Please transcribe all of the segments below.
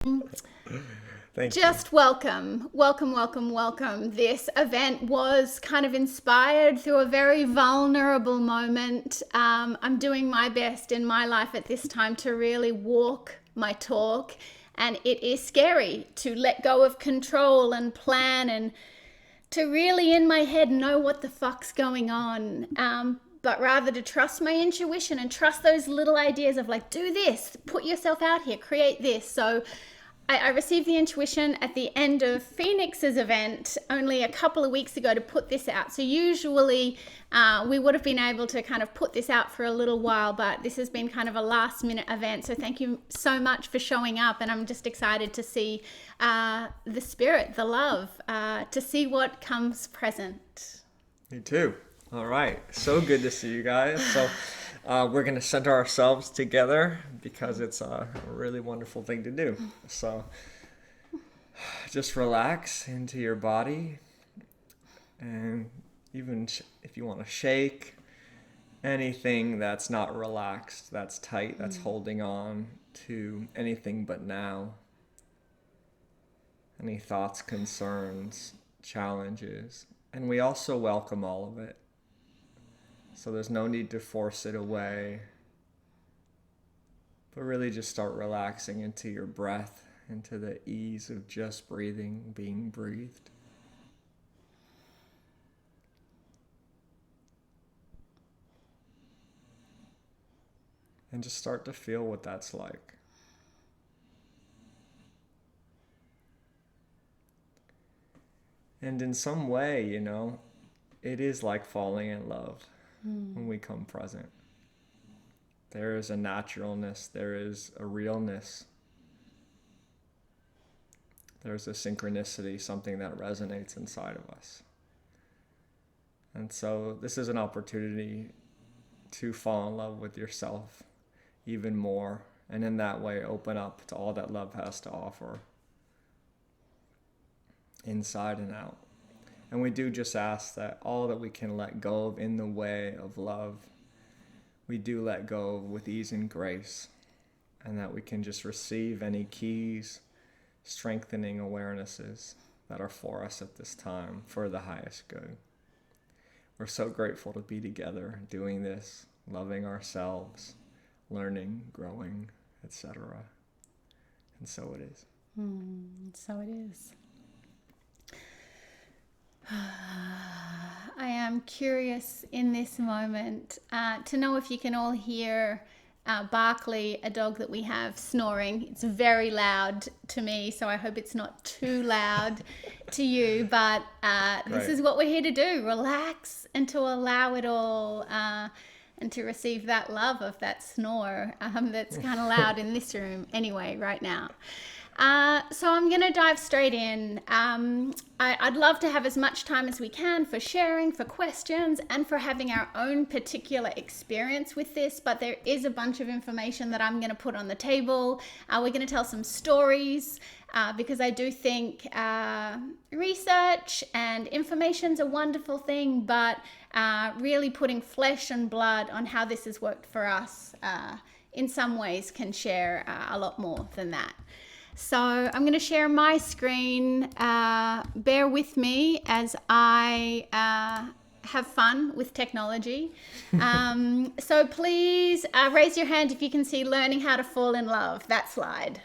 Thank you. Just welcome. This event was kind of inspired through a very vulnerable moment. I'm doing my best in my life at this time to really walk my talk, and it is scary to let go of control and plan and to really in my head know what the fuck's going on. But rather to trust my intuition and trust those little ideas of like, do this, put yourself out here, create this. So I received the intuition at the end of Phoenix's event only a couple of weeks ago to put this out. So usually we would have been able to kind of put this out for a little while, but this has been kind of a last minute event. So thank you so much for showing up. And I'm just excited to see the spirit, the love, to see what comes present. Me too. All right. So good to see you guys. So we're going to center ourselves together because it's a really wonderful thing to do. So just relax into your body, and even if you want to shake anything that's not relaxed, that's tight, that's holding on to anything but now. Any thoughts, concerns, challenges. And we also welcome all of it. So there's no need to force it away, but really just start relaxing into your breath, into the ease of just breathing, being breathed. And just start to feel what that's like. And in some way, it is like falling in love. When we come present, there is a naturalness, there is a realness, there's a synchronicity, something that resonates inside of us. And so this is an opportunity to fall in love with yourself even more, and in that way open up to all that love has to offer, inside and out. And we do just ask that all that we can let go of in the way of love, we do let go of with ease and grace, and that we can just receive any keys, strengthening awarenesses that are for us at this time for the highest good. We're so grateful to be together doing this, loving ourselves, learning, growing, etc. And so it is. So it is. I am curious in this moment to know if you can all hear Barkley, a dog that we have, snoring. It's very loud to me, so I hope it's not too loud to you, but this is what we're here to do, relax and to allow it all and to receive that love of that snore that's kind of loud in this room anyway right now. So I'm going to dive straight in. I'd love to have as much time as we can for sharing, for questions, and for having our own particular experience with this, but there is a bunch of information that I'm going to put on the table. We're going to tell some stories because I do think research and information's a wonderful thing, but really putting flesh and blood on how this has worked for us in some ways can share a lot more than that. So I'm going to share my screen. Bear with me as I have fun with technology. So please raise your hand if you can see learning how to fall in love, that slide.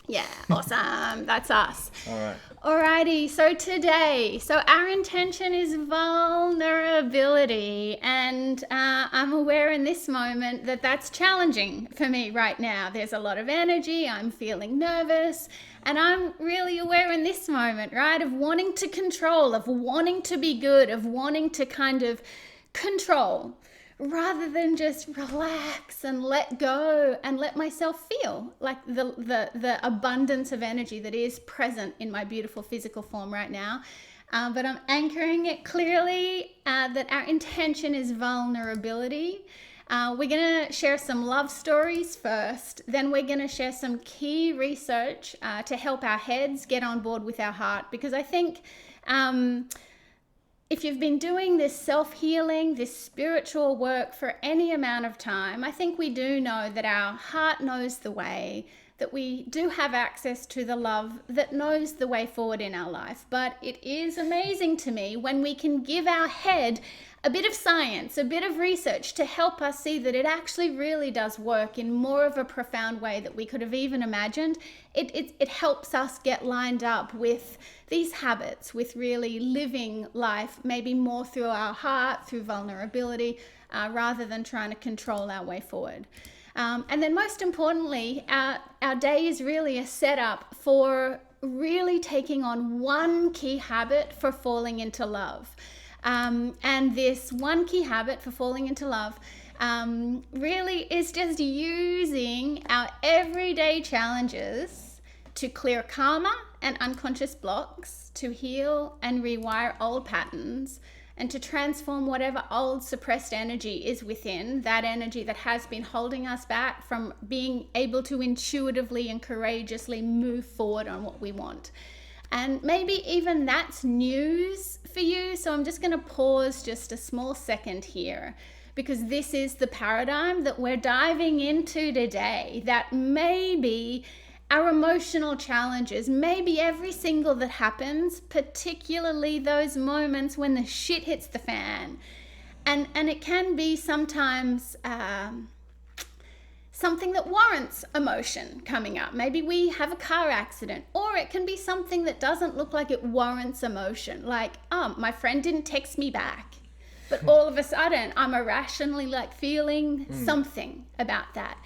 Yeah, awesome. That's us. All right. Alrighty, so today, our intention is vulnerability, and I'm aware in this moment that that's challenging for me right now. There's a lot of energy, I'm feeling nervous, and I'm really aware in this moment, right, of wanting to control, of wanting to be good, of wanting to kind of control, rather than just relax and let go and let myself feel like the abundance of energy that is present in my beautiful physical form right now. But I'm anchoring it clearly that our intention is vulnerability. We're going to share some love stories first. Then we're going to share some key research to help our heads get on board with our heart. Because I think if you've been doing this self-healing, this spiritual work for any amount of time, I think we do know that our heart knows the way, that we do have access to the love that knows the way forward in our life. But it is amazing to me when we can give our head a bit of science, a bit of research to help us see that it actually really does work in more of a profound way that we could have even imagined. It helps us get lined up with these habits, with really living life, maybe more through our heart, through vulnerability, rather than trying to control our way forward. And then most importantly, our day is really a setup for really taking on one key habit for falling into love. And this one key habit for falling into love really is just using our everyday challenges to clear karma and unconscious blocks, to heal and rewire old patterns, and to transform whatever old suppressed energy is within, that energy that has been holding us back from being able to intuitively and courageously move forward on what we want. And maybe even that's news for you. So I'm just going to pause just a small second here, because this is the paradigm that we're diving into today, that maybe our emotional challenges, maybe every single that happens, particularly those moments when the shit hits the fan. And it can be sometimes something that warrants emotion coming up. Maybe we have a car accident, or it can be something that doesn't look like it warrants emotion. Like, my friend didn't text me back, but all of a sudden I'm irrationally like feeling something about that.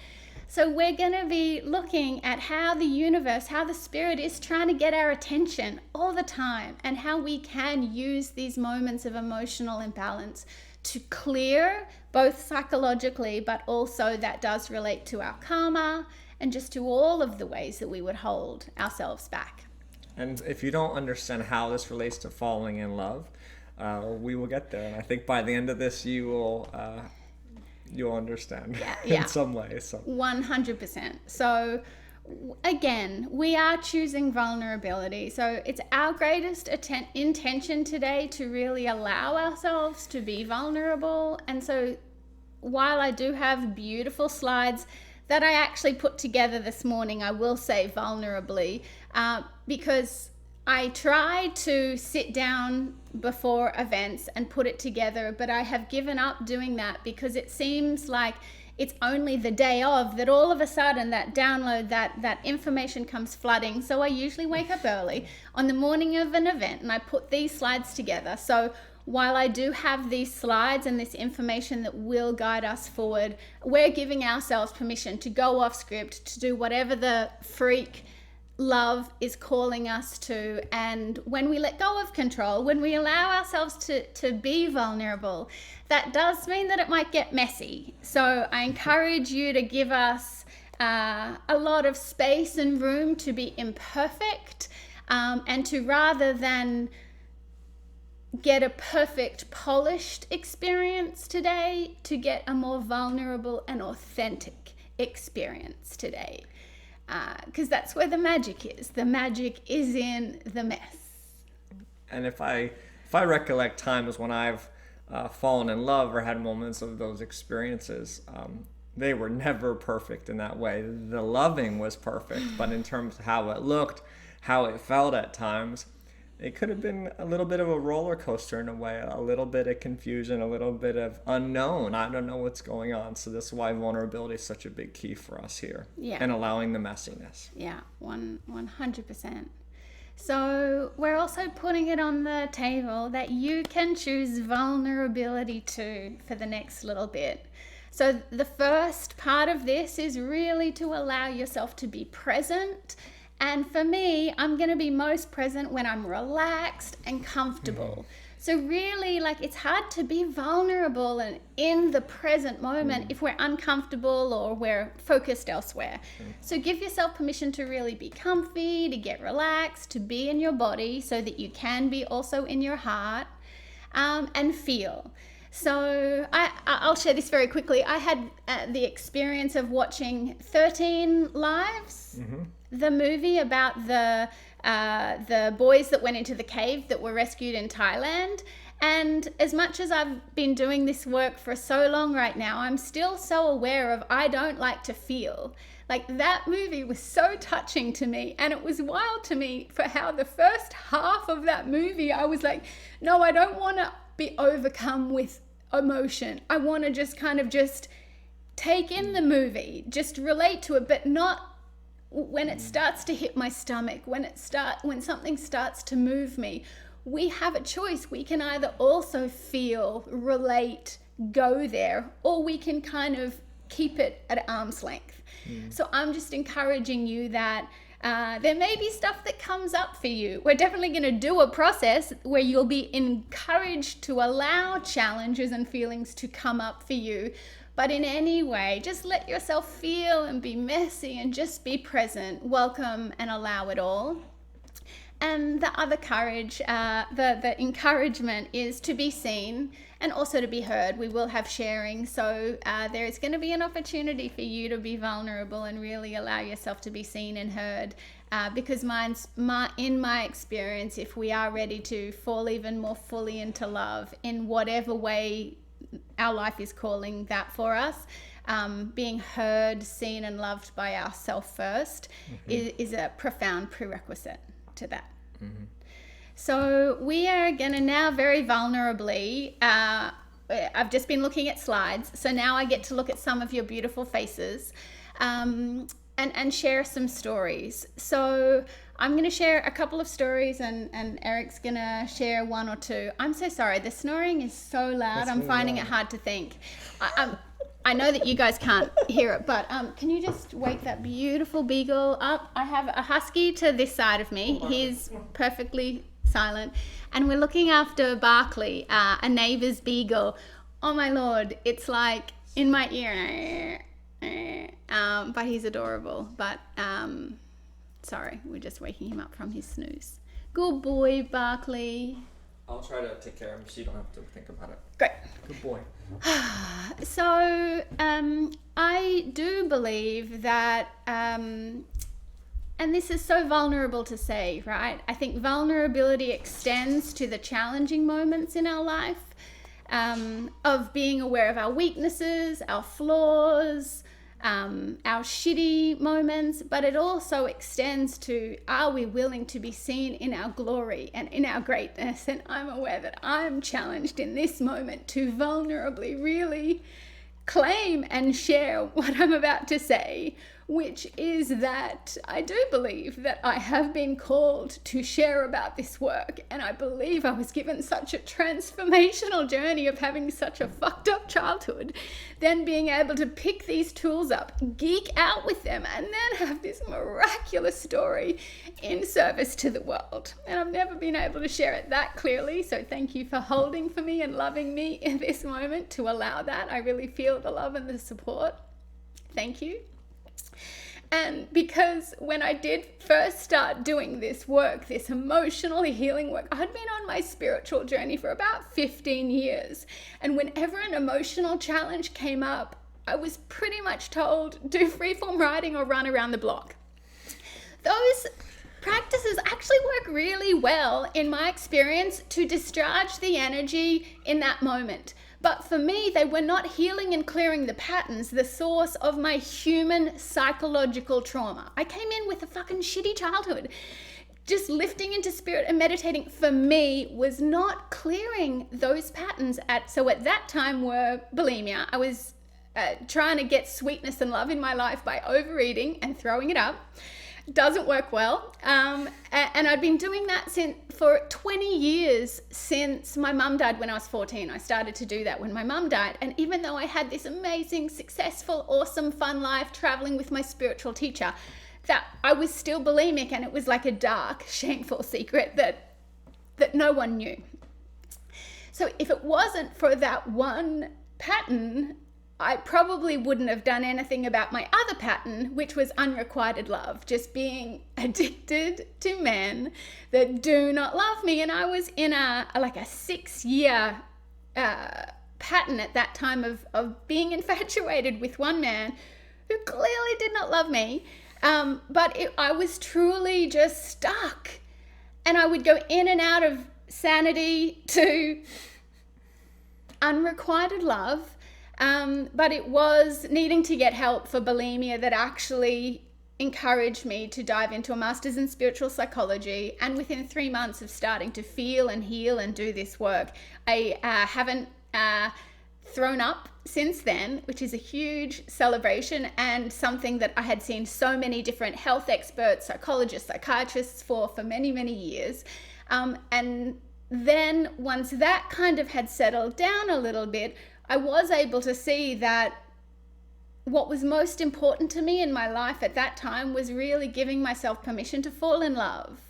So we're going to be looking at how the universe, how the spirit is trying to get our attention all the time, and how we can use these moments of emotional imbalance to clear, both psychologically, but also that does relate to our karma and just to all of the ways that we would hold ourselves back. And if you don't understand how this relates to falling in love, we will get there. And I think by the end of this, you'll understand in some way. So 100%. So again, we are choosing vulnerability. So it's our greatest intention today to really allow ourselves to be vulnerable. And so while I do have beautiful slides that I actually put together this morning, I will say vulnerably, because I try to sit down before events and put it together, but I have given up doing that because it seems like it's only the day of that all of a sudden that download, that information comes flooding. So I usually wake up early on the morning of an event and I put these slides together. So while I do have these slides and this information that will guide us forward, we're giving ourselves permission to go off script, to do whatever the freak love is calling us to. And when we let go of control, when we allow ourselves to be vulnerable, that does mean that it might get messy. So I encourage you to give us a lot of space and room to be imperfect, and to, rather than get a perfect polished experience today, to get a more vulnerable and authentic experience today. Because that's where the magic is. The magic is in the mess. And if I recollect times when I've fallen in love or had moments of those experiences, they were never perfect in that way. The loving was perfect, but in terms of how it looked, how it felt at times, it could have been a little bit of a roller coaster in a way, a little bit of confusion, a little bit of unknown. I don't know what's going on. So this is why vulnerability is such a big key for us here. Yeah. And allowing the messiness. Yeah, 100%. So we're also putting it on the table that you can choose vulnerability too for the next little bit. So the first part of this is really to allow yourself to be present. And for me, I'm going to be most present when I'm relaxed and comfortable. So really, like, it's hard to be vulnerable and in the present moment if we're uncomfortable or we're focused elsewhere. So give yourself permission to really be comfy, to get relaxed, to be in your body so that you can be also in your heart, and feel. So I'll share this very quickly. I had the experience of watching 13 Lives, the movie about the boys that went into the cave that were rescued in Thailand. And as much as I've been doing this work for so long right now, I'm still so aware of I don't like to feel. Like, that movie was so touching to me, and it was wild to me for how the first half of that movie, I was like, no, I don't want to be overcome with emotion. I want to just kind of just take in the movie, just relate to it, but not when it starts to hit my stomach, when something starts to move me. We have a choice. We can either also feel, relate, go there, or we can kind of keep it at arm's length. So I'm just encouraging you that there may be stuff that comes up for you. We're definitely going to do a process where you'll be encouraged to allow challenges and feelings to come up for you. But in any way, just let yourself feel and be messy and just be present, welcome and allow it all. And the other courage, the encouragement is to be seen and also to be heard. We will have sharing. So there is going to be an opportunity for you to be vulnerable and really allow yourself to be seen and heard. Because in my experience, if we are ready to fall even more fully into love in whatever way our life is calling that for us, being heard, seen and loved by ourselves first is a profound prerequisite to that. So we are going to now very vulnerably, I've just been looking at slides, so now I get to look at some of your beautiful faces and share some stories. So I'm going to share a couple of stories and Eric's going to share one or two. I'm so sorry, the snoring is so loud. I'm finding it hard to think. I know that you guys can't hear it, but can you just wake that beautiful beagle up? I have a husky to this side of me. He's perfectly silent. And we're looking after Barkley, a neighbor's beagle. Oh my Lord, it's like in my ear. But he's adorable. But sorry, we're just waking him up from his snooze. Good boy, Barkley. I'll try to take care of him so you don't have to think about it. Great. Good boy. So I do believe that, and this is so vulnerable to say, right? I think vulnerability extends to the challenging moments in our life, of being aware of our weaknesses, our flaws, our shitty moments, but it also extends to, are we willing to be seen in our glory and in our greatness? And I'm aware that I'm challenged in this moment to vulnerably really claim and share what I'm about to say, which is that I do believe that I have been called to share about this work, and I believe I was given such a transformational journey of having such a fucked up childhood, then being able to pick these tools up, geek out with them, and then have this miraculous story in service to the world. And I've never been able to share it that clearly, so thank you for holding for me and loving me in this moment to allow that. I really feel the love and the support. Thank you. And because when I did first start doing this work, this emotionally healing work, I'd been on my spiritual journey for about 15 years. And whenever an emotional challenge came up, I was pretty much told, do freeform writing or run around the block. Those practices actually work really well, in my experience, to discharge the energy in that moment. But for me, they were not healing and clearing the patterns, the source of my human psychological trauma. I came in with a fucking shitty childhood. Just lifting into spirit and meditating for me was not clearing those patterns. So at that time were bulimia. I was trying to get sweetness and love in my life by overeating and throwing it up. Doesn't work well. And I'd been doing that for 20 years since my mum died when I was 14. I started to do that when my mum died. And even though I had this amazing, successful, awesome, fun life traveling with my spiritual teacher, that I was still bulimic, and it was like a dark, shameful secret that no one knew. So if it wasn't for that one pattern, I probably wouldn't have done anything about my other pattern, which was unrequited love, just being addicted to men that do not love me. And I was in a 6-year pattern at that time of being infatuated with one man who clearly did not love me. But I was truly just stuck. And I would go in and out of sanity to unrequited love, but it was needing to get help for bulimia that actually encouraged me to dive into a master's in spiritual psychology. And within 3 months of starting to feel and heal and do this work, I haven't thrown up since then, which is a huge celebration and something that I had seen so many different health experts, psychologists, psychiatrists for many, many years. And then once that kind of had settled down a little bit, I was able to see that what was most important to me in my life at that time was really giving myself permission to fall in love.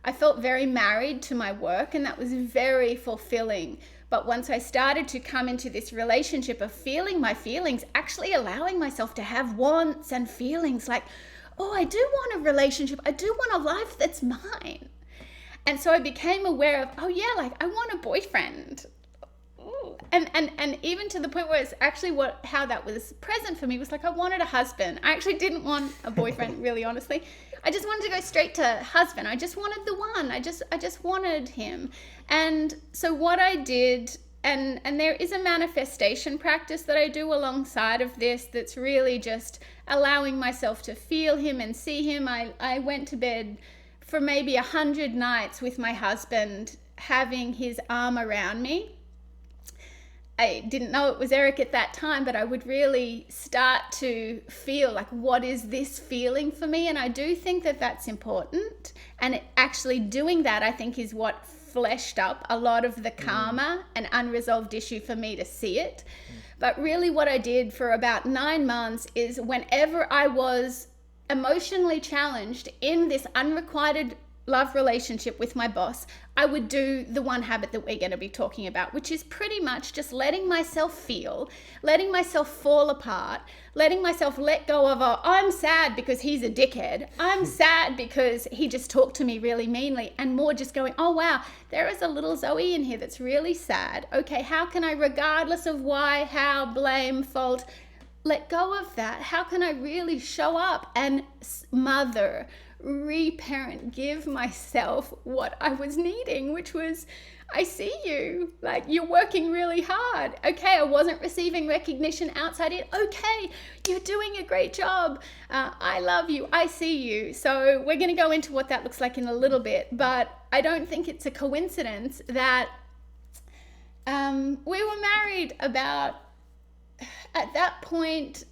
I felt very married to my work, and that was very fulfilling. But once I started to come into this relationship of feeling my feelings, actually allowing myself to have wants and feelings like, oh, I do want a relationship. I do want a life that's mine. And so I became aware of, oh yeah, like I want a boyfriend. Ooh. And even to the point where it's actually how that was present for me was like, I wanted a husband. I actually didn't want a boyfriend, really honestly. I just wanted to go straight to husband. I just wanted the one. I just wanted him. And so what I did, and there is a manifestation practice that I do alongside of this that's really just allowing myself to feel him and see him. I went to bed for maybe 100 nights with my husband having his arm around me. I didn't know it was Eric at that time, but I would really start to feel like, what is this feeling for me? And I do think that that's important. And actually doing that, I think, is what fleshed up a lot of the karma and unresolved issue for me to see it. But really what I did for about 9 months is whenever I was emotionally challenged in this unrequited love relationship with my boss, I would do the one habit that we're going to be talking about, which is pretty much just letting myself feel, letting myself fall apart, letting myself let go of, I'm sad because he's a dickhead. I'm sad because he just talked to me really meanly, and more just going, oh wow, there is a little Zoe in here that's really sad. Okay, how can I, regardless of why, how, blame, fault, let go of that? How can I really show up and mother, reparent, give myself what I was needing, which was, I see you, like you're working really hard. Okay, I wasn't receiving recognition outside it. Okay, you're doing a great job. I love you. I see you. So we're going to go into what that looks like in a little bit, but I don't think it's a coincidence that we were married at that point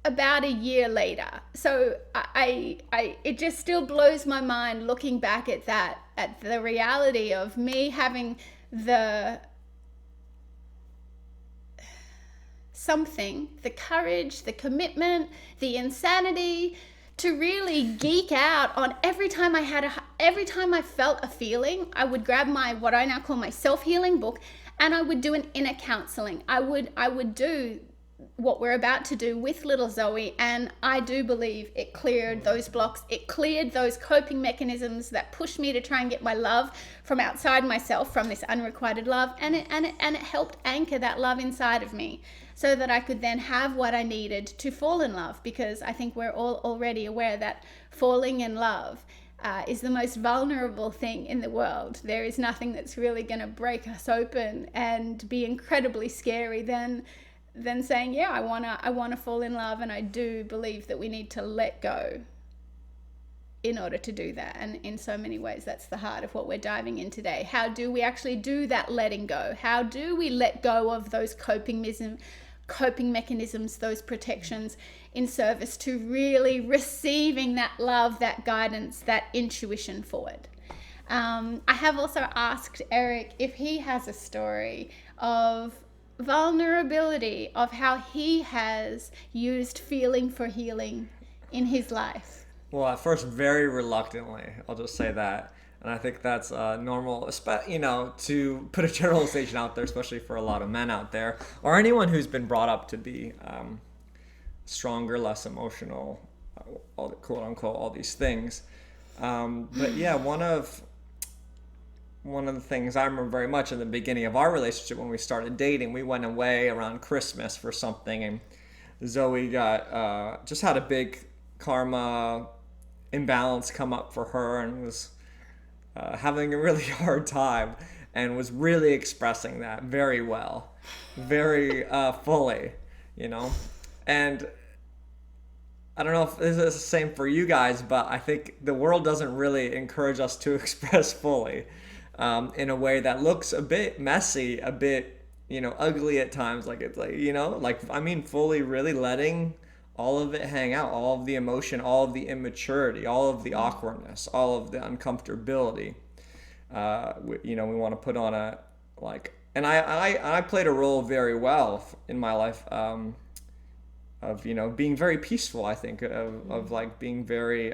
about a year later. So it just still blows my mind looking back at that, at the reality of me having the courage, the commitment, the insanity to really geek out on every time I felt a feeling, I would grab what I now call my self-healing book, and I would do an inner counseling. I would do what we're about to do with little Zoe, and I do believe it cleared those blocks. It cleared those coping mechanisms that pushed me to try and get my love from outside myself, from this unrequited love, and it helped anchor that love inside of me so that I could then have what I needed to fall in love, because I think we're all already aware that falling in love is the most vulnerable thing in the world. There is nothing that's really going to break us open and be incredibly scary than saying, yeah, I want to fall in love. And I do believe that we need to let go in order to do that. And in so many ways, that's the heart of what we're diving in today. How do we actually do that letting go? How do we let go of those coping mechanisms, those protections, in service to really receiving that love, that guidance, that intuition forward? I have also asked Eric if he has a story of vulnerability, of how he has used feeling for healing in his life. Well, at first, very reluctantly, I'll just say that. And I think that's normal, to put a generalization out there, especially for a lot of men out there, or anyone who's been brought up to be stronger, less emotional, all the quote unquote, all these things. But yeah, one of the things I remember very much in the beginning of our relationship when we started dating, we went away around Christmas for something, and Zoe got just had a big karma imbalance come up for her and was having a really hard time, and was really expressing that very well, very fully, and I don't know if this is the same for you guys, but I think the world doesn't really encourage us to express fully, in a way that looks a bit messy, a bit, ugly at times. Like it's like, fully really letting all of it hang out, all of the emotion, all of the immaturity, all of the awkwardness, all of the uncomfortability. We want to put on and I played a role very well in my life, of being very peaceful. I think of like being very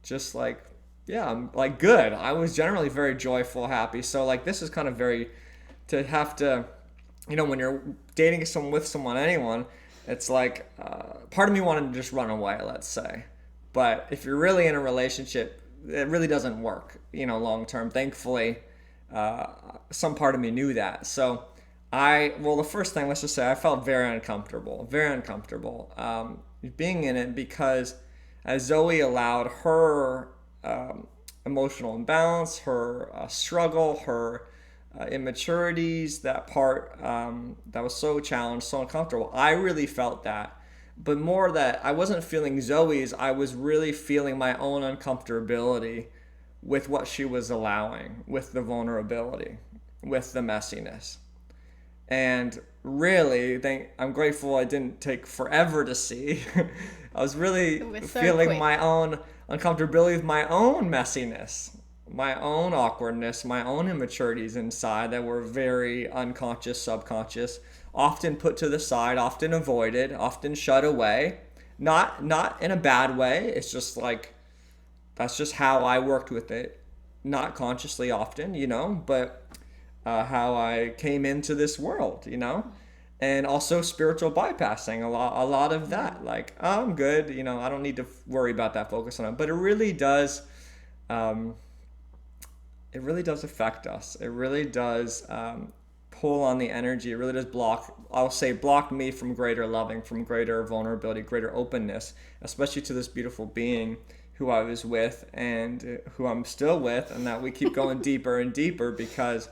just like, yeah, I'm like good. I was generally very joyful, happy. So like this is kind of very, to have to, when you're dating anyone, it's like part of me wanted to just run away, let's say. But if you're really in a relationship, it really doesn't work, long term. Thankfully, some part of me knew that. So the first thing, let's just say I felt very uncomfortable being in it, because as Zoe allowed her emotional imbalance, her struggle, her immaturities, that part that was so challenged, so uncomfortable, I really felt that. But more that I wasn't feeling Zoe's, I was really feeling my own uncomfortability with what she was allowing, with the vulnerability, with the messiness. And really, I'm grateful I didn't take forever to see. I was really feeling quick. My own uncomfortability with my own messiness, my own awkwardness, my own immaturities inside that were very unconscious, subconscious, often put to the side, often avoided, often shut away. Not in a bad way. It's just like, that's just how I worked with it. Not consciously often, but how I came into this world, and also spiritual bypassing, a lot of that. Like, oh, I'm good, I don't need to worry about that, focus on it. But it really does affect us. It really does pull on the energy. It really does block me from greater loving, from greater vulnerability, greater openness, especially to this beautiful being who I was with and who I'm still with, and that we keep going deeper and deeper because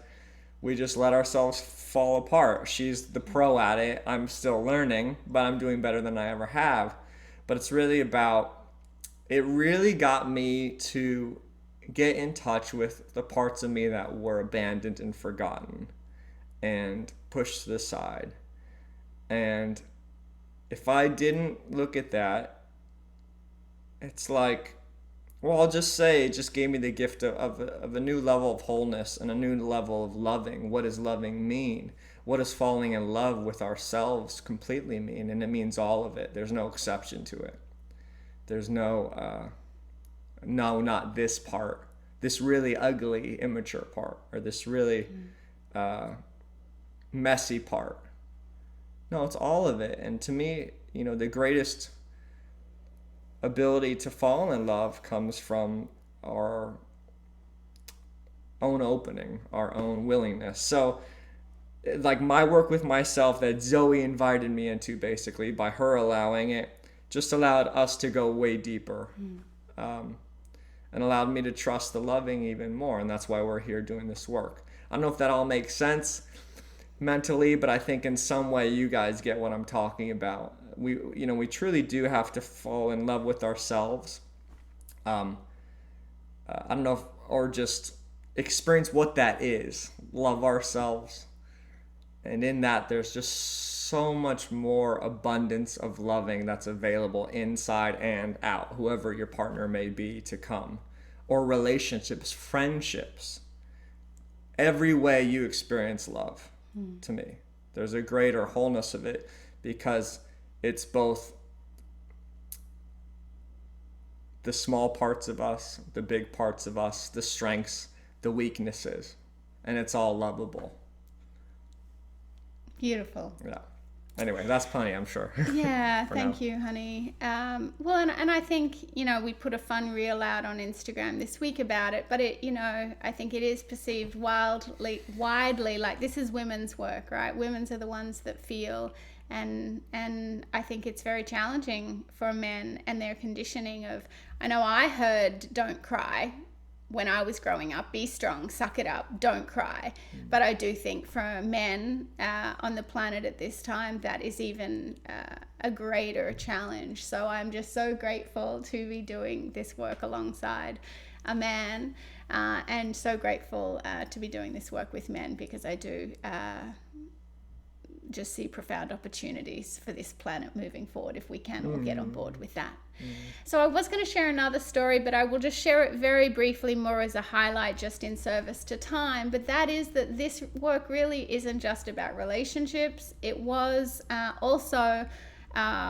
we just let ourselves fall apart. She's the pro at it. I'm still learning, but I'm doing better than I ever have. But it's really it really got me to get in touch with the parts of me that were abandoned and forgotten and pushed to the side. And if I didn't look at that, it's like, well, I'll just say it just gave me the gift of a new level of wholeness and a new level of loving. What does loving mean? What does falling in love with ourselves completely mean? And it means all of it. There's no exception to it. There's no, not this part, this really ugly, immature part, or this really messy part. No, it's all of it. And to me, the greatest ability to fall in love comes from our own opening, our own willingness. So like my work with myself that Zoe invited me into, basically by her allowing it, just allowed us to go way deeper, and allowed me to trust the loving even more. And that's why we're here doing this work. I don't know if that all makes sense mentally, but I think in some way you guys get what I'm talking about. We truly do have to fall in love with ourselves. I don't know or just experience what that is. Love ourselves. And in that, there's just so much more abundance of loving that's available inside and out, whoever your partner may be to come. Or relationships, friendships. Every way you experience love, to me. There's a greater wholeness of it because it's both the small parts of us, the big parts of us, the strengths, the weaknesses, and it's all lovable. Beautiful. Yeah. Anyway, that's plenty, I'm sure. Yeah, thank you, honey. Well, and I think, we put a fun reel out on Instagram this week about it, but it, I think it is perceived widely like this is women's work, right? Women's are the ones that feel And I think it's very challenging for men and their conditioning of, I know I heard don't cry when I was growing up, be strong, suck it up, don't cry. But I do think for men on the planet at this time, that is even a greater challenge. So I'm just so grateful to be doing this work alongside a man, and so grateful to be doing this work with men, because I do just see profound opportunities for this planet moving forward if we can all get on board with that. So I was going to share another story, but I will just share it very briefly, more as a highlight, just in service to time. But that is that this work really isn't just about relationships. It was also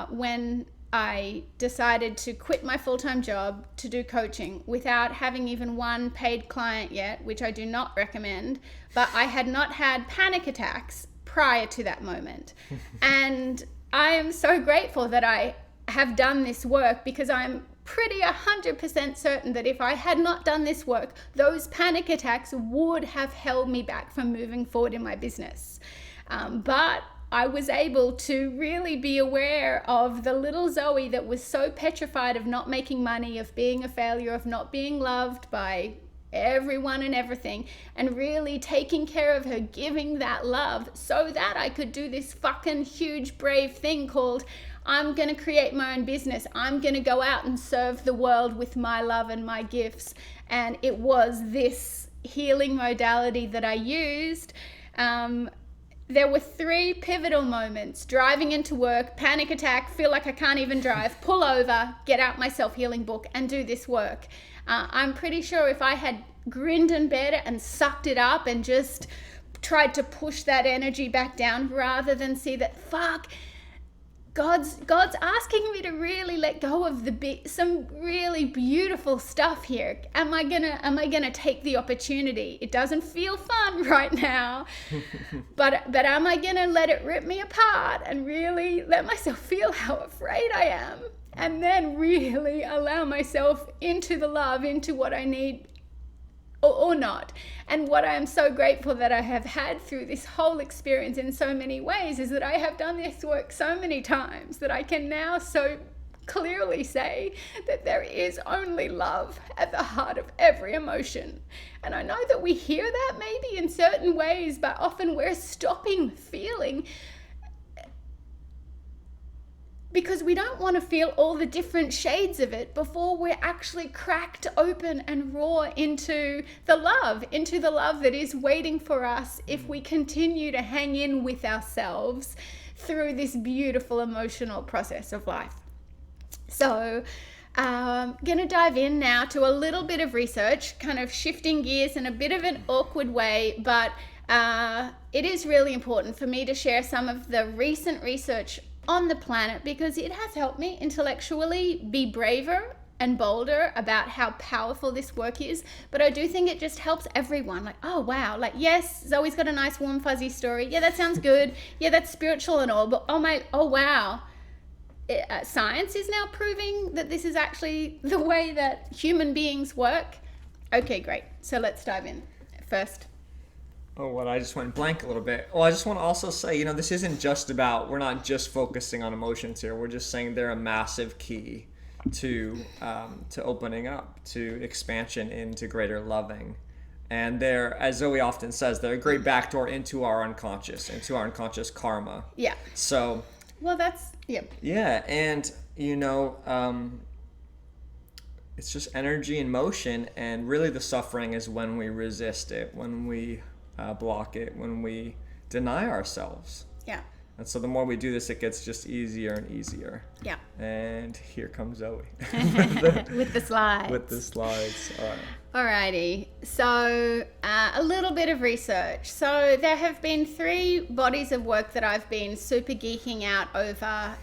when I decided to quit my full-time job to do coaching without having even one paid client yet, which I do not recommend, but I had not had panic attacks prior to that moment. And I am so grateful that I have done this work, because I'm pretty 100% certain that if I had not done this work, those panic attacks would have held me back from moving forward in my business. But I was able to really be aware of the little Zoe that was so petrified of not making money, of being a failure, of not being loved by everyone and everything, and really taking care of her, giving that love, so that I could do this fucking huge brave thing called, I'm going to create my own business. I'm going to go out and serve the world with my love and my gifts. And it was this healing modality that I used. There were 3 pivotal moments: driving into work, panic attack, feel like I can't even drive, pull over, get out my self-healing book and do this work. I'm pretty sure if I had grinned and bared it and sucked it up and just tried to push that energy back down, rather than see that, fuck, God's asking me to really let go of some really beautiful stuff here. Am I gonna take the opportunity? It doesn't feel fun right now, but am I gonna let it rip me apart and really let myself feel how afraid I am, and then really allow myself into the love, into what I need or not. And what I am so grateful that I have had through this whole experience in so many ways is that I have done this work so many times that I can now so clearly say that there is only love at the heart of every emotion. And I know that we hear that maybe in certain ways, but often we're stopping feeling, because we don't want to feel all the different shades of it before we're actually cracked open and raw into the love that is waiting for us if we continue to hang in with ourselves through this beautiful emotional process of life. So I'm going to dive in now to a little bit of research, kind of shifting gears in a bit of an awkward way, but it is really important for me to share some of the recent research on the planet, because it has helped me intellectually be braver and bolder about how powerful this work is. But I do think it just helps everyone. Like, oh wow, like, yes, Zoe's got a nice warm fuzzy story, yeah, that sounds good, yeah, that's spiritual and all, but oh wow, science is now proving that this is actually the way that human beings work. Okay, great, so let's dive in. First, I just went blank a little bit. Well, I just want to also say, this isn't just about, we're not just focusing on emotions here. We're just saying they're a massive key to opening up, to expansion into greater loving. And they're, as Zoe often says, they're a great backdoor into our unconscious karma. Yeah. So. Well, that's, yeah. Yeah, and, it's just energy in motion, and really the suffering is when we resist it, when we block it, when we deny ourselves. Yeah. And so the more we do this, it gets just easier and easier. Yeah. And here comes Zoe. With the slides. With the slides. Alrighty. So a little bit of research. So there have been 3 bodies of work that I've been super geeking out over.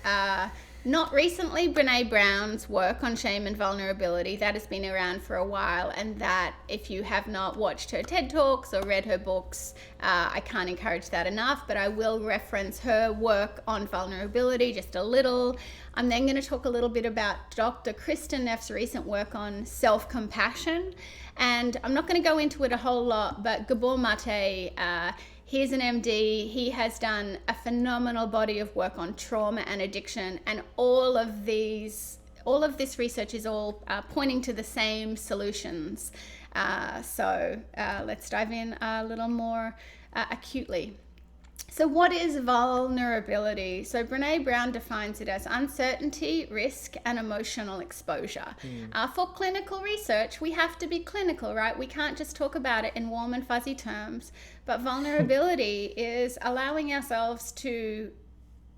Not recently, Brene Brown's work on shame and vulnerability. That has been around for a while, and that, if you have not watched her TED Talks or read her books, I can't encourage that enough, but I will reference her work on vulnerability just a little. I'm then going to talk a little bit about Dr. Kristin Neff's recent work on self-compassion, and I'm not going to go into it a whole lot, but Gabor Mate, He's an MD. He has done a phenomenal body of work on trauma and addiction, and all of this research is all pointing to the same solutions. So let's dive in a little more acutely. So what is vulnerability? So Brené Brown defines it as uncertainty, risk, and emotional exposure. For clinical research, we have to be clinical, right? We can't just talk about it in warm and fuzzy terms. But vulnerability is allowing ourselves to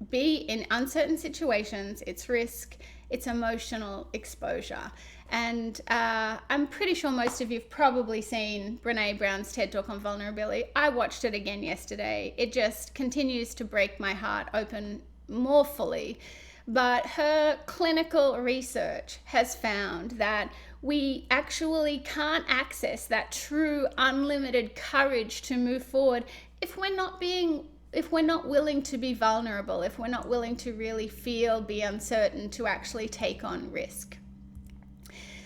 be in uncertain situations. It's risk, it's emotional exposure. And I'm pretty sure most of you've probably seen Brené Brown's TED Talk on vulnerability. I watched it again yesterday. It just continues to break my heart open more fully. But her clinical research has found that we actually can't access that true unlimited courage to move forward if we're not willing to be vulnerable, if we're not willing to really feel, be uncertain, to actually take on risk.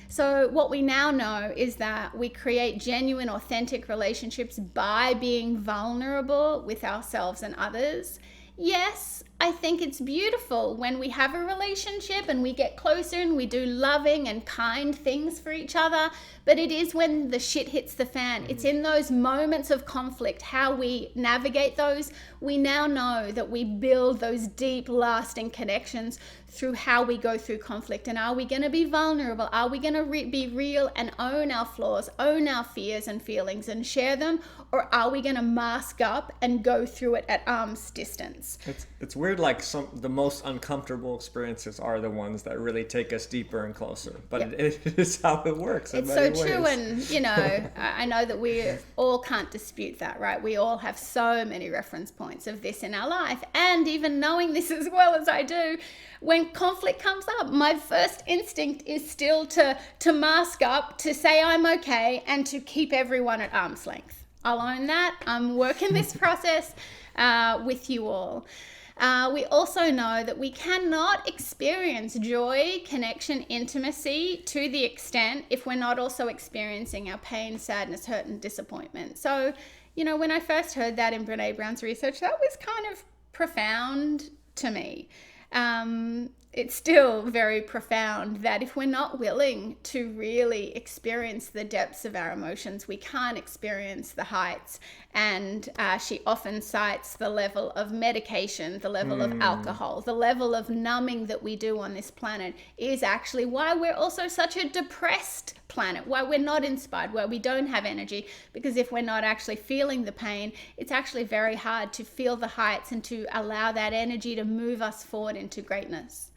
So what we now know is that we create genuine, authentic relationships by being vulnerable with ourselves and others. Yes, I think it's beautiful when we have a relationship and we get closer and we do loving and kind things for each other, but it is when the shit hits the fan. It's in those moments of conflict, how we navigate those. We now know that we build those deep, lasting connections through how we go through conflict. And are we going to be vulnerable? Are we going to be real and own our flaws, own our fears and feelings and share them? Or are we going to mask up and go through it at arm's distance? It's weird, like the most uncomfortable experiences are the ones that really take us deeper and closer. But it is how it works. It's so true, and I know that we all can't dispute that, right? We all have so many reference points of this in our life, and even knowing this as well as I do, when conflict comes up, my first instinct is still to mask up, to say I'm okay, and to keep everyone at arm's length. I'll own that. I'm working this process with you all. We also know that we cannot experience joy, connection, intimacy to the extent if we're not also experiencing our pain, sadness, hurt, and disappointment. So, when I first heard that in Brené Brown's research, that was kind of profound to me. It's still very profound that if we're not willing to really experience the depths of our emotions, we can't experience the heights. And she often cites the level of medication, the level of alcohol, the level of numbing that we do on this planet is actually why we're also such a depressed planet, why we're not inspired, why we don't have energy, because if we're not actually feeling the pain, it's actually very hard to feel the heights and to allow that energy to move us forward into greatness.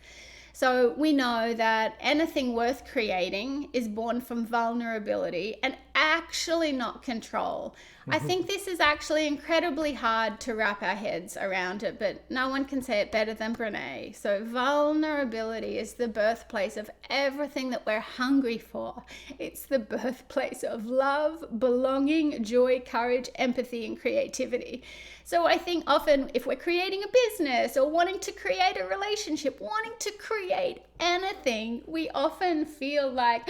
So we know that anything worth creating is born from vulnerability and actually not control. I think this is actually incredibly hard to wrap our heads around it, but no one can say it better than Brené. So vulnerability is the birthplace of everything that we're hungry for. It's the birthplace of love, belonging, joy, courage, empathy, and creativity. So I think often if we're creating a business or wanting to create a relationship, wanting to create anything, we often feel like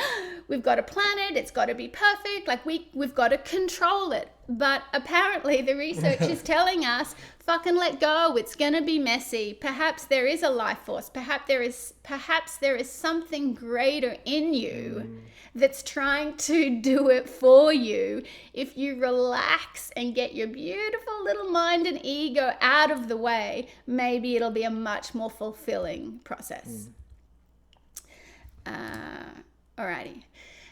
we've got to plan it, it's got to be perfect, like we've got to control it. But apparently the research is telling us, fucking let go, it's going to be messy. Perhaps there is a life force, perhaps there is something greater in you that's trying to do it for you. If you relax and get your beautiful little mind and ego out of the way, maybe it'll be a much more fulfilling process. Alrighty.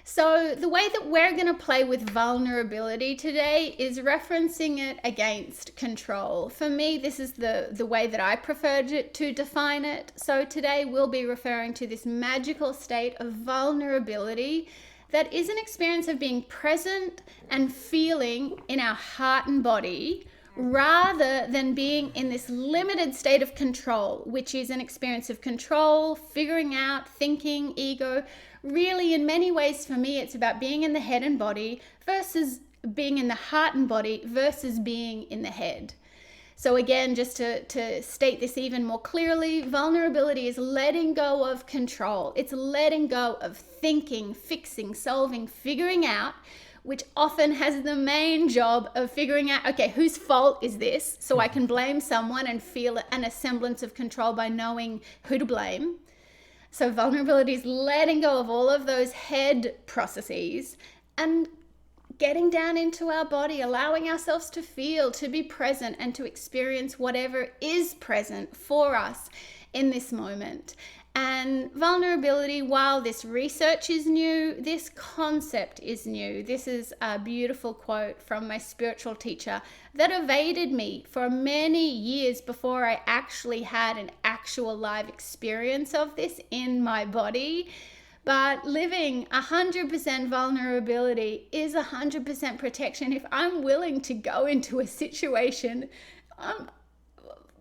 So the way that we're going to play with vulnerability today is referencing it against control. For me, this is the way that I prefer to define it. So today we'll be referring to this magical state of vulnerability that is an experience of being present and feeling in our heart and body, rather than being in this limited state of control, which is an experience of control, figuring out, thinking, ego. Really, in many ways, for me, it's about being in the head and body versus being in the heart and body versus being in the head. So again, just to state this even more clearly, vulnerability is letting go of control. It's letting go of thinking, fixing, solving, figuring out, which often has the main job of figuring out, okay, whose fault is this? So I can blame someone and feel a semblance of control by knowing who to blame. So vulnerability is letting go of all of those head processes and getting down into our body, allowing ourselves to feel, to be present, and to experience whatever is present for us in this moment. And vulnerability, while this research is new, this concept is new. This is a beautiful quote from my spiritual teacher that evaded me for many years before I actually had an actual live experience of this in my body. But living 100% vulnerability is 100% protection. If I'm willing to go into a situation,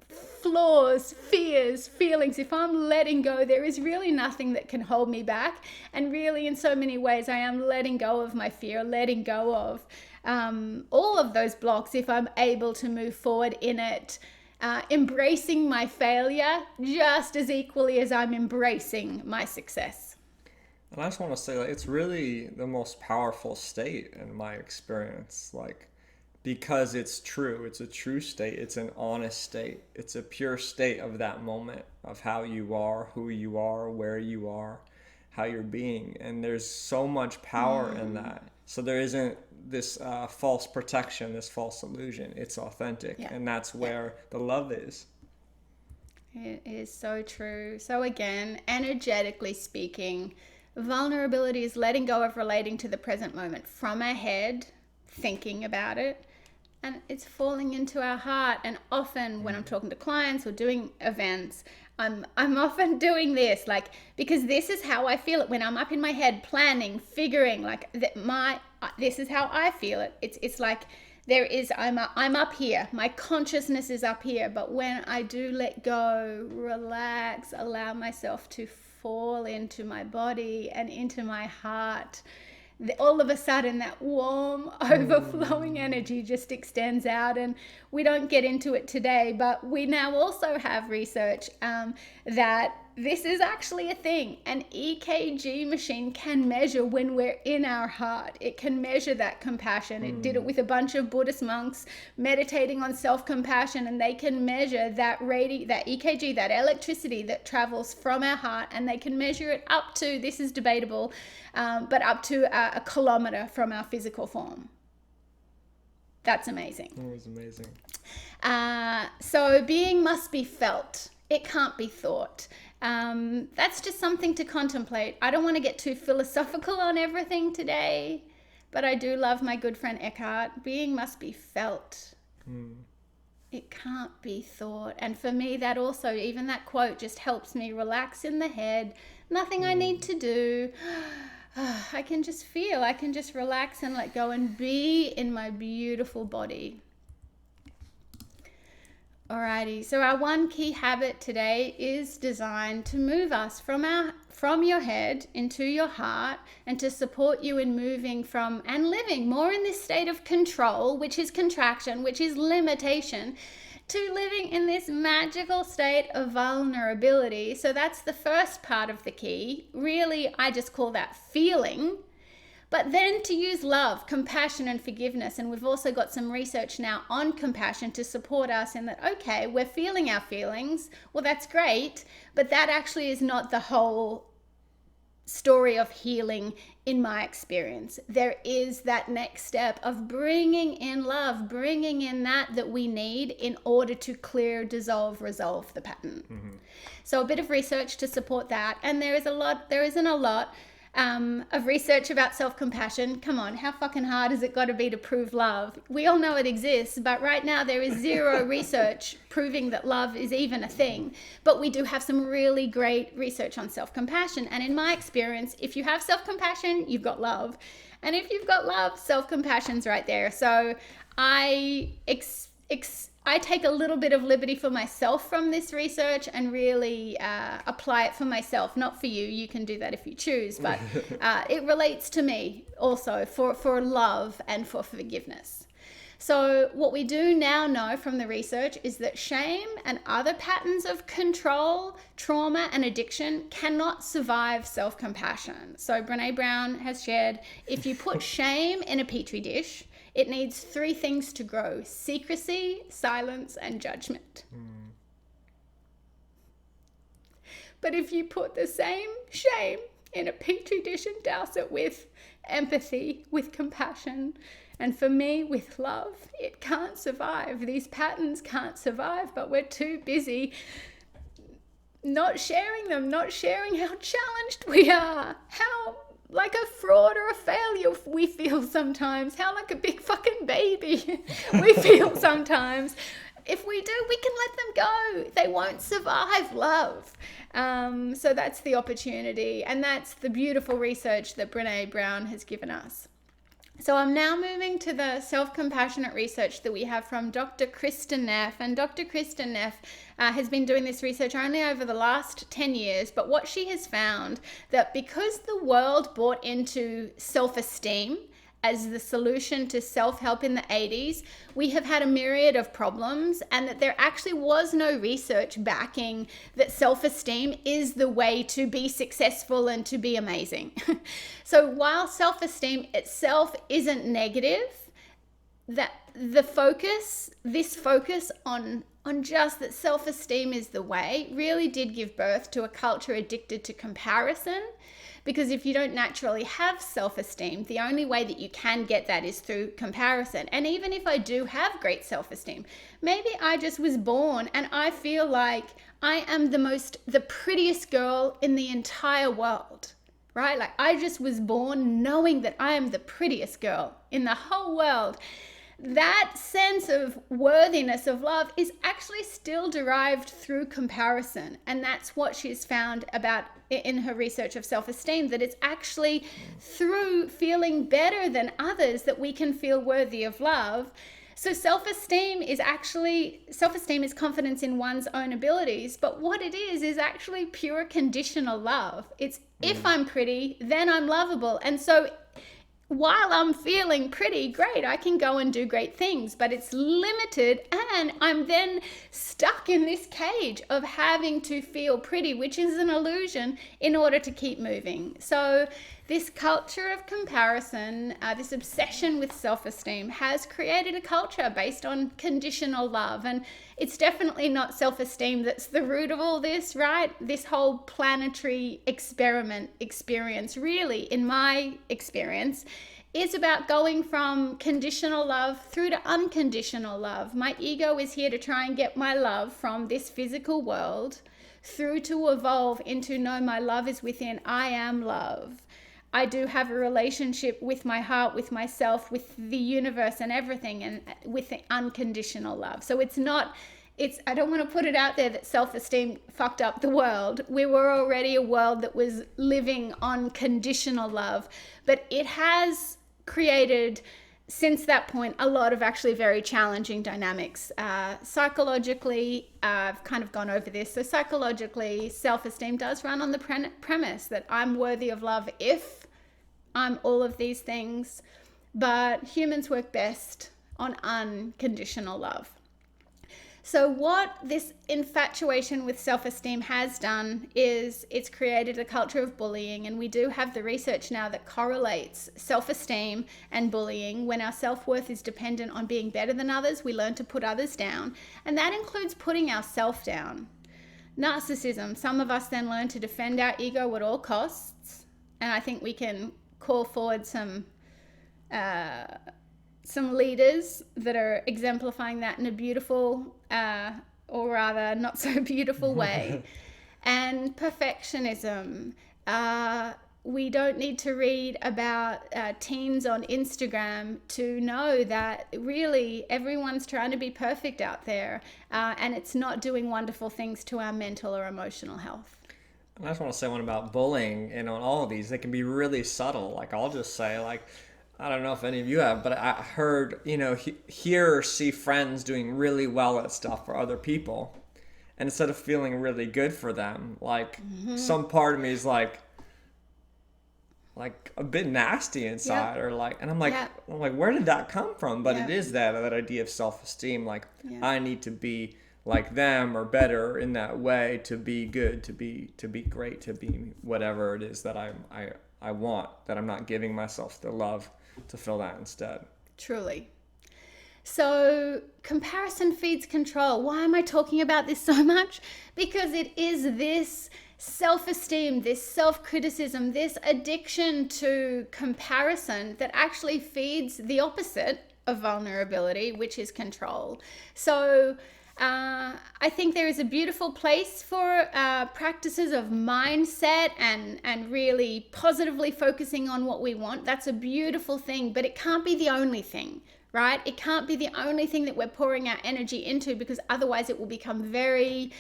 flaws, fears, feelings, if I'm letting go, there is really nothing that can hold me back. And really, in so many ways, I am letting go of my fear, letting go of all of those blocks if I'm able to move forward in it. Embracing my failure just as equally as I'm embracing my success. And I just want to say, like, it's really the most powerful state in my experience, like, because it's true. It's a true state. It's an honest state. It's a pure state of that moment, of how you are, who you are, where you are, how you're being. And there's so much power in that. So there isn't this false protection, this false illusion. It's authentic. And that's where the love is. It is so true. So again, energetically speaking, vulnerability is letting go of relating to the present moment from our head, thinking about it, and it's falling into our heart. And often when I'm talking to clients or doing events, I'm often doing this, like, because this is how I feel it when I'm up in my head planning, figuring, like, this is how I feel it. It's like I'm up here, my consciousness is up here, but when I do let go, relax, allow myself to fall into my body and into my heart, all of a sudden that warm, overflowing energy just extends out. And we don't get into it today, but we now also have research that this is actually a thing. An EKG machine can measure when we're in our heart. It can measure that compassion. It did it with a bunch of Buddhist monks meditating on self-compassion, and they can measure that that EKG, that electricity that travels from our heart, and they can measure it up to, this is debatable, but up to a kilometer from our physical form. That's amazing. It was amazing. So being must be felt. It can't be thought. That's just something to contemplate. I don't want to get too philosophical on everything today, but I do love my good friend Eckhart. Being must be felt. It can't be thought. And for me, that also, even that quote just helps me relax in the head. Nothing I need to do. I can just feel, I can just relax and let go and be in my beautiful body. Alrighty, so our one key habit today is designed to move us from your head into your heart, and to support you in moving from and living more in this state of control, which is contraction, which is limitation, to living in this magical state of vulnerability. So that's the first part of the key. Really, I just call that feeling. But then to use love, compassion, and forgiveness. And we've also got some research now on compassion to support us in that, okay, we're feeling our feelings. Well, that's great. But that actually is not the whole story of healing in my experience. There is that next step of bringing in love, bringing in that we need in order to clear, dissolve, resolve the pattern. So a bit of research to support that. And there isn't a lot of research about self-compassion. Come on, how fucking hard has it got to be to prove love? We all know it exists, but right now there is zero research proving that love is even a thing. But we do have some really great research on self-compassion. And in my experience, if you have self-compassion, you've got love. And if you've got love, self-compassion's right there. So I take a little bit of liberty for myself from this research and really apply it for myself. Not for you. You can do that if you choose. But it relates to me also for love and for forgiveness. So what we do now know from the research is that shame and other patterns of control, trauma, and addiction cannot survive self-compassion. So Brené Brown has shared, if you put shame in a petri dish, it needs 3 things to grow: secrecy, silence, and judgment. But if you put the same shame in a petri dish and douse it with empathy, with compassion, and for me, with love, it can't survive. These patterns can't survive, but we're too busy not sharing them, not sharing how challenged we are, how like a fraud or a failure we feel sometimes, how like a big fucking baby we feel sometimes. If we do, we can let them go. They won't survive love. So that's the opportunity, and that's the beautiful research that Brené Brown has given us. So I'm now moving to the self-compassionate research that we have from Dr. Kristen Neff. And Dr. Kristen Neff has been doing this research only over the last 10 years. But what she has found, that because the world bought into self-esteem as the solution to self-help in the 80s, we have had a myriad of problems, and that there actually was no research backing that self-esteem is the way to be successful and to be amazing. So while self-esteem itself isn't negative, that this focus on just that self-esteem is the way really did give birth to a culture addicted to comparison. Because if you don't naturally have self-esteem, the only way that you can get that is through comparison. And even if I do have great self-esteem, maybe I just was born and I feel like I am the prettiest girl in the entire world, right? Like I just was born knowing that I am the prettiest girl in the whole world. That sense of worthiness of love is actually still derived through comparison. And that's what she's found about in her research of self-esteem, that it's actually through feeling better than others that we can feel worthy of love. So self-esteem is confidence in one's own abilities, but what it is actually pure conditional love. It's if I'm pretty, then I'm lovable. And so while I'm feeling pretty great, I can go and do great things, but it's limited, and I'm then stuck in this cage of having to feel pretty, which is an illusion, in order to keep moving. So this culture of comparison, this obsession with self-esteem has created a culture based on conditional love. And it's definitely not self-esteem that's the root of all this, right? This whole planetary experience, really, in my experience, is about going from conditional love through to unconditional love. My ego is here to try and get my love from this physical world through to evolve into, no, my love is within, I am love. I do have a relationship with my heart, with myself, with the universe and everything, and with the unconditional love. So I don't want to put it out there that self-esteem fucked up the world. We were already a world that was living on conditional love, but it has created, since that point, a lot of actually very challenging dynamics. Psychologically, I've kind of gone over this. So psychologically, self-esteem does run on the premise that I'm worthy of love if I'm all of these things, but humans work best on unconditional love. So what this infatuation with self-esteem has done is it's created a culture of bullying, and we do have the research now that correlates self-esteem and bullying. When our self-worth is dependent on being better than others, we learn to put others down, and that includes putting ourselves down. Narcissism, some of us then learn to defend our ego at all costs, and I think we can call forward some leaders that are exemplifying that in a beautiful, or rather not so beautiful way. And perfectionism. We don't need to read about teens on Instagram to know that really everyone's trying to be perfect out there, and it's not doing wonderful things to our mental or emotional health. And I just want to say one about bullying, and on all of these, they can be really subtle. Like, I'll just say, like, I don't know if any of you have, but I heard, hear or see friends doing really well at stuff for other people. And instead of feeling really good for them, like, some part of me is like, like a bit nasty inside, Yep. or like, and I'm like, Yep. where did that come from? But Yep. it is that idea of self-esteem. Like, Yep. I need to be like them or better in that way to be good, to be great, to be whatever it is that I want, that I'm not giving myself the love to fill that instead. Truly. So comparison feeds control. Why am I talking about this so much? Because it is this self-esteem, this self-criticism, this addiction to comparison that actually feeds the opposite of vulnerability, which is control. So I think there is a beautiful place for practices of mindset and really positively focusing on what we want. That's a beautiful thing, but it can't be the only thing, right? It can't be the only thing that we're pouring our energy into, because otherwise it will become very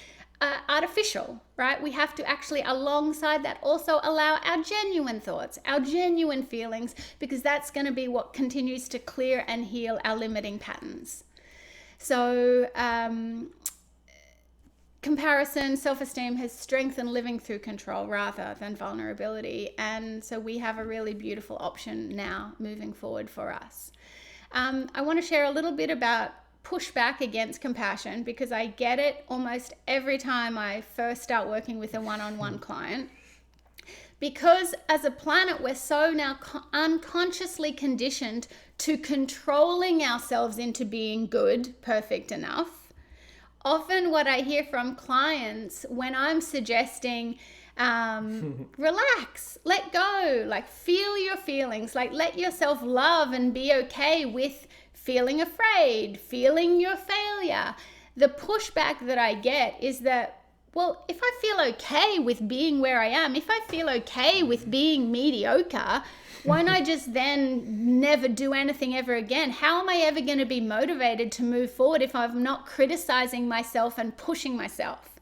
artificial, right? We have to actually, alongside that, also allow our genuine thoughts, our genuine feelings, because that's going to be what continues to clear and heal our limiting patterns. So comparison, self-esteem has strengthened living through control rather than vulnerability. And so we have a really beautiful option now moving forward for us. I want to share a little bit about pushback against compassion, because I get it almost every time I first start working with a one-on-one client. Because as a planet, we're so now unconsciously conditioned to controlling ourselves into being good, perfect enough. Often what I hear from clients when I'm suggesting, relax, let go, like feel your feelings, like let yourself love and be okay with feeling afraid, feeling your failure. The pushback that I get is that, well, if I feel okay with being where I am, if I feel okay with being mediocre, why not just then never do anything ever again? How am I ever going to be motivated to move forward if I'm not criticizing myself and pushing myself?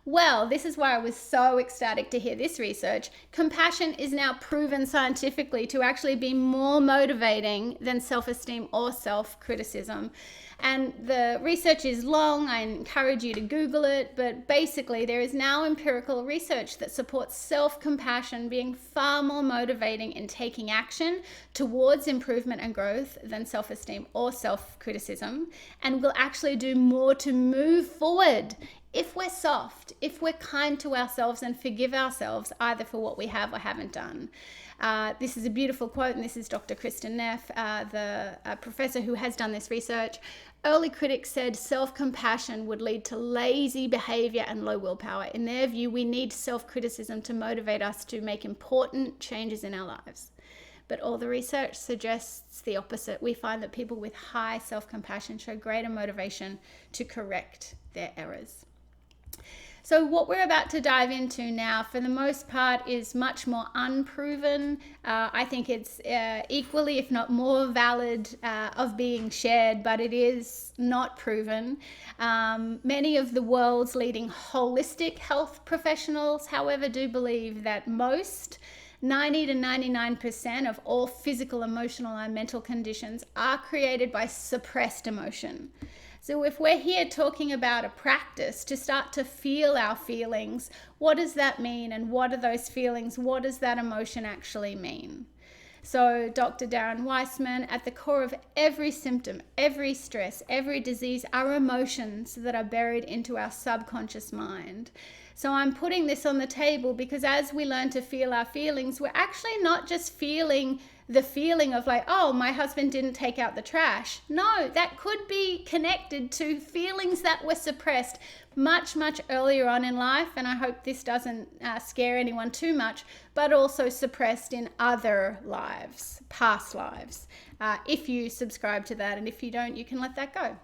Well, this is why I was so ecstatic to hear this research. Compassion is now proven scientifically to actually be more motivating than self-esteem or self-criticism. And the research is long. I encourage you to Google it. But basically, there is now empirical research that supports self-compassion being far more motivating in taking action towards improvement and growth than self-esteem or self-criticism, and will actually do more to move forward if we're soft, if we're kind to ourselves and forgive ourselves either for what we have or haven't done. This is a beautiful quote, and this is Dr. Kristen Neff, the professor who has done this research. Early critics said self-compassion would lead to lazy behavior and low willpower. In their view, we need self-criticism to motivate us to make important changes in our lives. But all the research suggests the opposite. We find that people with high self-compassion show greater motivation to correct their errors. So what we're about to dive into now, for the most part, is much more unproven. I think it's equally, if not more valid, of being shared, but it is not proven. Many of the world's leading holistic health professionals, however, do believe that 90 to 99% of all physical, emotional, and mental conditions are created by suppressed emotion. So if we're here talking about a practice to start to feel our feelings, what does that mean? And what are those feelings? What does that emotion actually mean? So Dr. Darren Weissman, at the core of every symptom, every stress, every disease are emotions that are buried into our subconscious mind. So I'm putting this on the table because as we learn to feel our feelings, we're actually not just feeling the feeling of like, oh, my husband didn't take out the trash. No, that could be connected to feelings that were suppressed much, much earlier on in life. And I hope this doesn't scare anyone too much, but also suppressed in other lives, past lives. If you subscribe to that, and if you don't, you can let that go.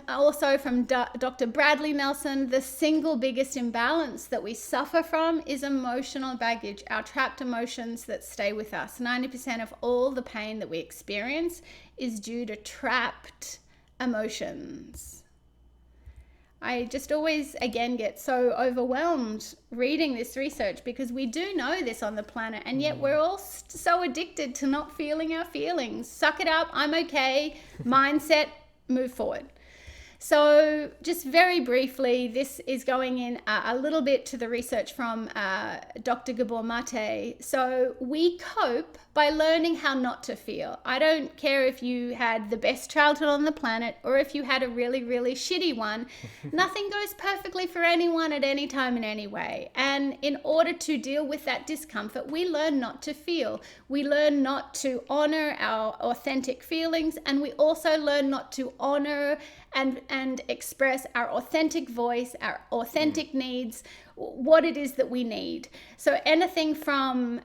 Also from Dr. Bradley Nelson, the single biggest imbalance that we suffer from is emotional baggage, our trapped emotions that stay with us. 90% of all the pain that we experience is due to trapped emotions. I just always, again, get so overwhelmed reading this research because we do know this on the planet, and yet we're all so addicted to not feeling our feelings. Suck it up, I'm okay, mindset, move forward. So just very briefly, this is going in a little bit to the research from Dr. Gabor Mate. So we cope by learning how not to feel. I don't care if you had the best childhood on the planet or if you had a really, really shitty one. Nothing goes perfectly for anyone at any time in any way. And in order to deal with that discomfort, we learn not to feel. We learn not to honor our authentic feelings, and we also learn not to honor and express our authentic voice, our authentic needs, what it is that we need. So anything from,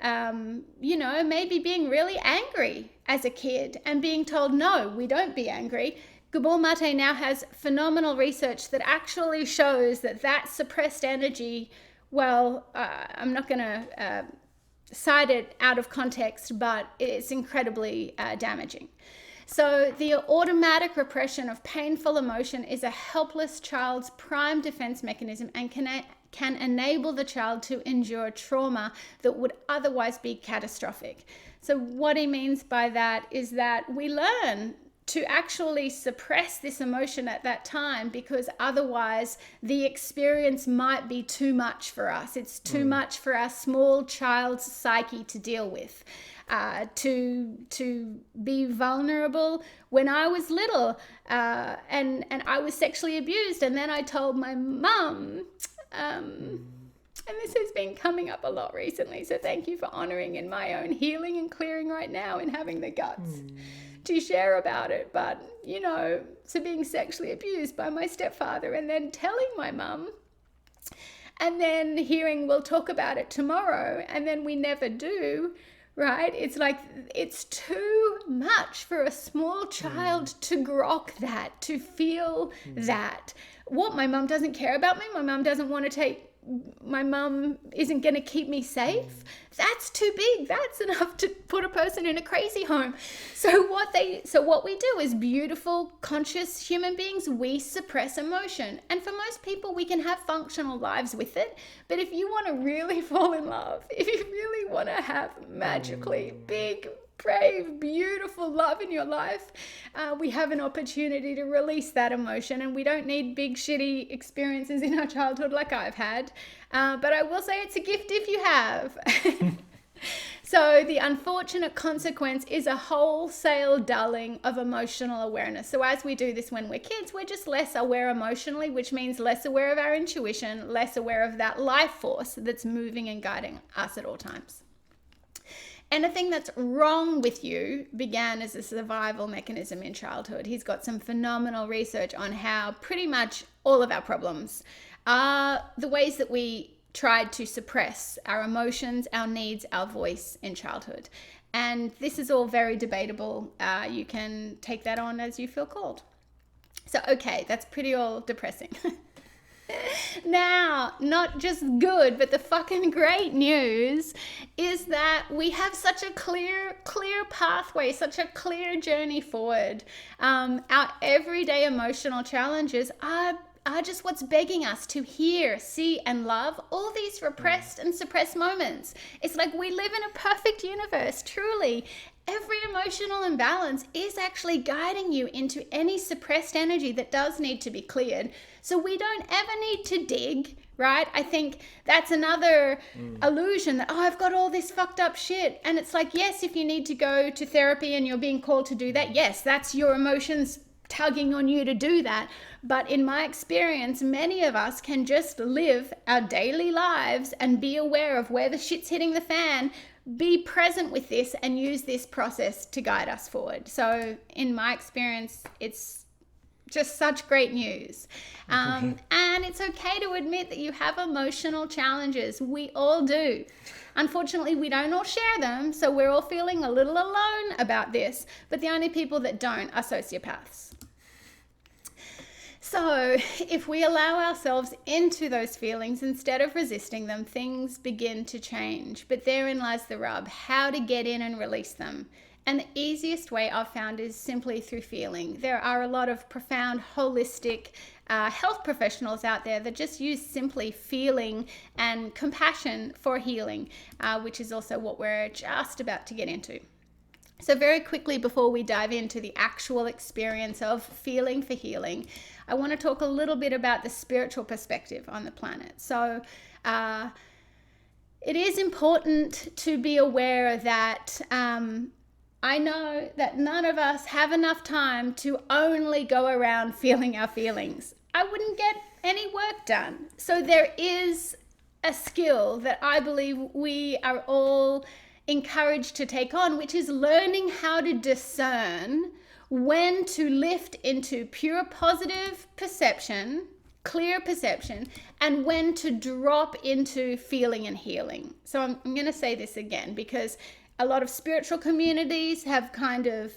maybe being really angry as a kid and being told, no, we don't be angry. Gabor Mate now has phenomenal research that actually shows that suppressed energy, I'm not going to cite it out of context, but it's incredibly damaging. So the automatic repression of painful emotion is a helpless child's prime defense mechanism and can enable the child to endure trauma that would otherwise be catastrophic. So what he means by that is that we learn to actually suppress this emotion at that time, because otherwise the experience might be too much for us. It's too much for our small child's psyche to deal with. To be vulnerable. When I was little and I was sexually abused, and then I told my mum, and this has been coming up a lot recently, so thank you for honoring in my own healing and clearing right now and having the guts to share about it. But, so being sexually abused by my stepfather and then telling my mum, and then hearing we'll talk about it tomorrow, and then we never do. Right? It's like, it's too much for a small child to grok that, to feel that. What, my mum doesn't care about me? My mum isn't going to keep me safe? That's too big. That's enough to put a person in a crazy home. So what we do as beautiful, conscious human beings, we suppress emotion. And for most people, we can have functional lives with it. But if you want to really fall in love, if you really want to have magically big, brave, beautiful love in your life, we have an opportunity to release that emotion, and we don't need big shitty experiences in our childhood like I've had, but I will say it's a gift if you have. So the unfortunate consequence is a wholesale dulling of emotional awareness. So as we do this when we're kids, we're just less aware emotionally, which means less aware of our intuition, less aware of that life force that's moving and guiding us at all times. Anything that's wrong with you began as a survival mechanism in childhood. He's got some phenomenal research on how pretty much all of our problems are the ways that we tried to suppress our emotions, our needs, our voice in childhood. And this is all very debatable. You can take that on as you feel called. So, okay, that's pretty all depressing. Now, not just good, but the fucking great news is that we have such a clear pathway, such a clear journey forward. Our everyday emotional challenges are just what's begging us to hear, see, and love all these repressed and suppressed moments. It's like we live in a perfect universe, truly. Every emotional imbalance is actually guiding you into any suppressed energy that does need to be cleared. So we don't ever need to dig, right? I think that's another illusion that, I've got all this fucked up shit. And it's like, yes, if you need to go to therapy and you're being called to do that, yes, that's your emotions tugging on you to do that. But in my experience, many of us can just live our daily lives and be aware of where the shit's hitting the fan, be present with this, and use this process to guide us forward. So in my experience, it's just such great news. And it's okay to admit that you have emotional challenges. We all do. Unfortunately, we don't all share them, so we're all feeling a little alone about this. But the only people that don't are sociopaths. So if we allow ourselves into those feelings instead of resisting them, things begin to change. But therein lies the rub, how to get in and release them. And the easiest way I've found is simply through feeling. There are a lot of profound, holistic health professionals out there that just use simply feeling and compassion for healing, which is also what we're just about to get into. So very quickly, before we dive into the actual experience of feeling for healing, I want to talk a little bit about the spiritual perspective on the planet. So it is important to be aware that I know that none of us have enough time to only go around feeling our feelings. I wouldn't get any work done. So there is a skill that I believe we are all encouraged to take on, which is learning how to discern when to lift into pure positive perception, clear perception, and when to drop into feeling and healing. So I'm going to say this again, because a lot of spiritual communities have kind of,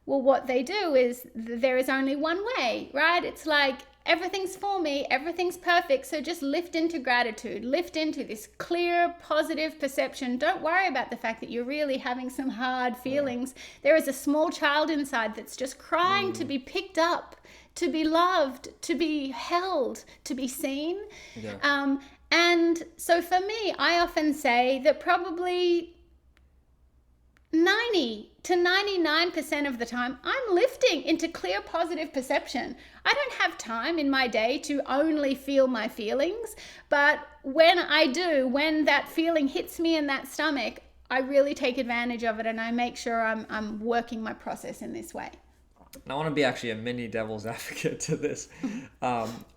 well, what they do is there is only one way, right? It's like, everything's for me, everything's perfect, so just lift into gratitude, lift into this clear, positive perception. Don't worry about the fact that you're really having some hard feelings. There is a small child inside that's just crying to be picked up, to be loved, to be held, to be seen. Yeah. And so for me, I often say that probably 90 to 99% of the time, I'm lifting into clear, positive perception. I don't have time in my day to only feel my feelings, but when I do, when that feeling hits me in that stomach, I really take advantage of it, and I make sure I'm working my process in this way. And I want to be actually a mini devil's advocate to this,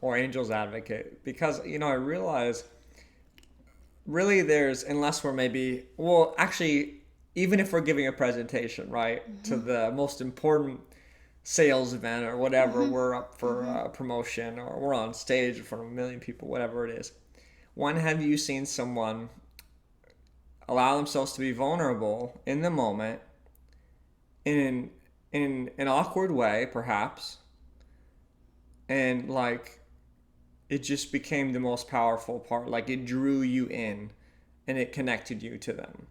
or angel's advocate, because, I realize really unless we're maybe, well, actually, even if we're giving a presentation, right, to the most important sales event or whatever, we're up for a promotion, or we're on stage in front of 1 million people, whatever it is. When have you seen someone allow themselves to be vulnerable in the moment, in an awkward way, perhaps, and like it just became the most powerful part, like it drew you in and it connected you to them?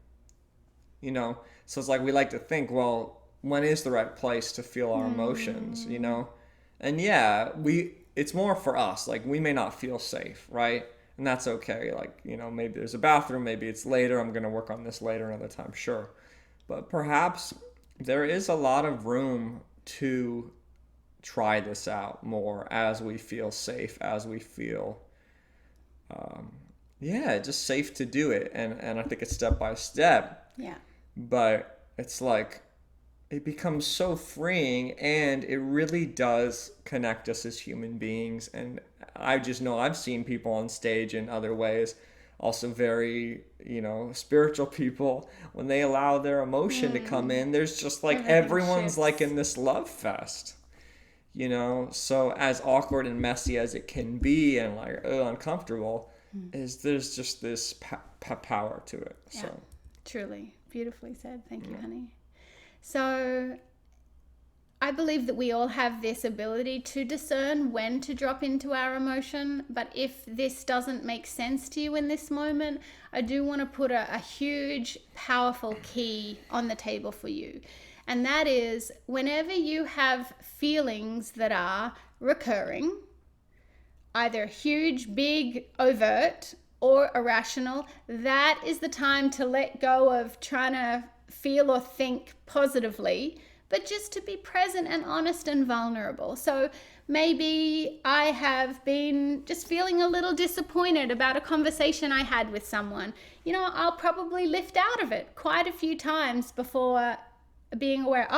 So it's like we like to think, well, when is the right place to feel our emotions, And yeah, it's more for us. Like, we may not feel safe, right? And that's okay. Like, maybe there's a bathroom, maybe it's later. I'm going to work on this later another time, sure. But perhaps there is a lot of room to try this out more as we feel safe, as we feel, just safe to do it. And I think it's step by step. Yeah. But it's like, it becomes so freeing, and it really does connect us as human beings. And I just know I've seen people on stage in other ways, also very, spiritual people, when they allow their emotion to come in, there's just like everyone's like in this love fest, So as awkward and messy as it can be, and like uncomfortable, there's just this power to it. Yeah, so truly. Beautifully said. Thank you, honey. So I believe that we all have this ability to discern when to drop into our emotion. But if this doesn't make sense to you in this moment, I do want to put a huge, powerful key on the table for you. And that is, whenever you have feelings that are recurring, either huge, big, overt, or irrational, that is the time to let go of trying to feel or think positively, but just to be present and honest and vulnerable. So maybe I have been just feeling a little disappointed about a conversation I had with someone. I'll probably lift out of it quite a few times before being aware,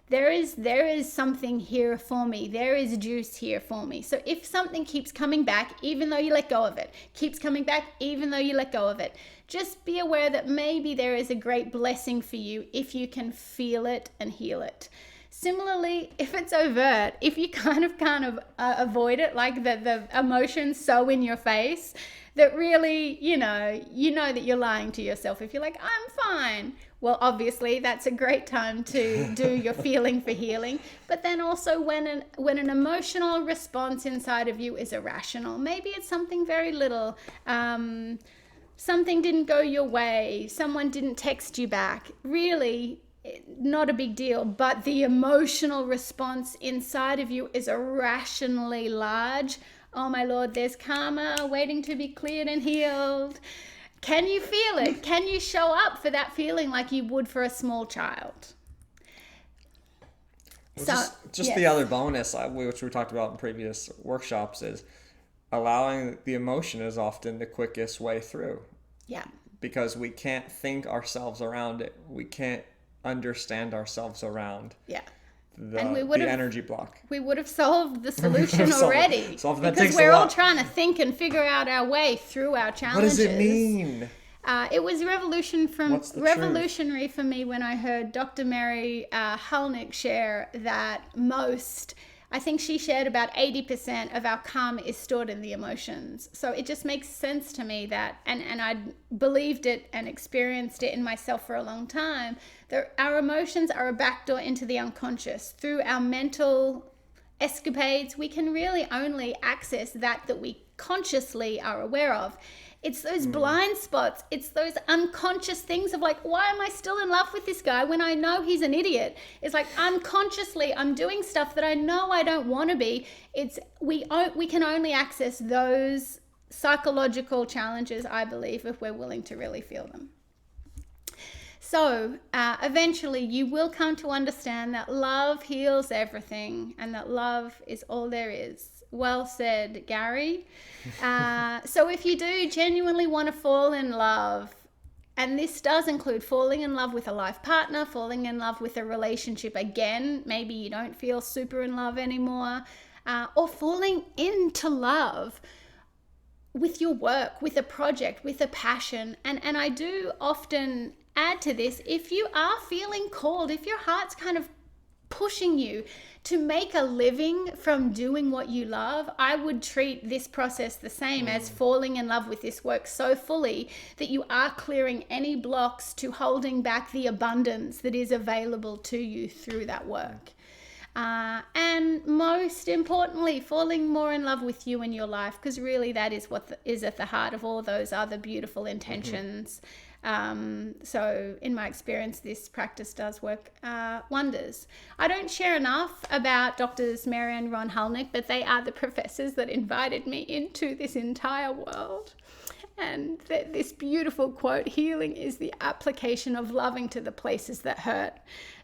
there is something here for me. There is juice here for me. So if something keeps coming back, even though you let go of it, keeps coming back, even though you let go of it, just be aware that maybe there is a great blessing for you if you can feel it and heal it. Similarly, if it's overt, if you kind of can't avoid it, like the emotions so in your face that really, you know that you're lying to yourself. If you're like, I'm fine. Well, obviously that's a great time to do your feeling for healing. But then also when an emotional response inside of you is irrational, maybe it's something very little, something didn't go your way, someone didn't text you back, really not a big deal, but the emotional response inside of you is irrationally large. Oh my Lord, there's karma waiting to be cleared and healed. Can you feel it? Can you show up for that feeling like you would for a small child? Just the other bonus, which we talked about in previous workshops, is allowing the emotion is often the quickest way through. Yeah. Because we can't think ourselves around it. We can't understand ourselves around the energy block. We would have solved the solution already. Because we're all trying to think and figure out our way through our challenges. What does it mean? It was revolutionary for me when I heard Dr. Mary Hulnick share that I think she shared about 80% of our karma is stored in the emotions. So it just makes sense to me that, and I believed it and experienced it in myself for a long time, that our emotions are a backdoor into the unconscious. Through our mental escapades, we can really only access that we consciously are aware of. It's those blind spots. It's those unconscious things of like, why am I still in love with this guy when I know he's an idiot? It's like unconsciously I'm doing stuff that I know I don't want to be. We can only access those psychological challenges, I believe, if we're willing to really feel them. So eventually you will come to understand that love heals everything and that love is all there is. Well said, Gary. So if you do genuinely want to fall in love, and this does include falling in love with a life partner, falling in love with a relationship again, maybe you don't feel super in love anymore, or falling into love with your work, with a project, with a passion. And I do often add to this, if you are feeling called, if your heart's kind of pushing you to make a living from doing what you love, I would treat this process the same as falling in love with this work so fully that you are clearing any blocks to holding back the abundance that is available to you through that work. And most importantly, falling more in love with you and your life, because really that is what is at the heart of all those other beautiful intentions. So in my experience, this practice does work wonders. I don't share enough about Drs. Mary and Ron Hulnick, but they are the professors that invited me into this entire world. And this beautiful quote, healing is the application of loving to the places that hurt.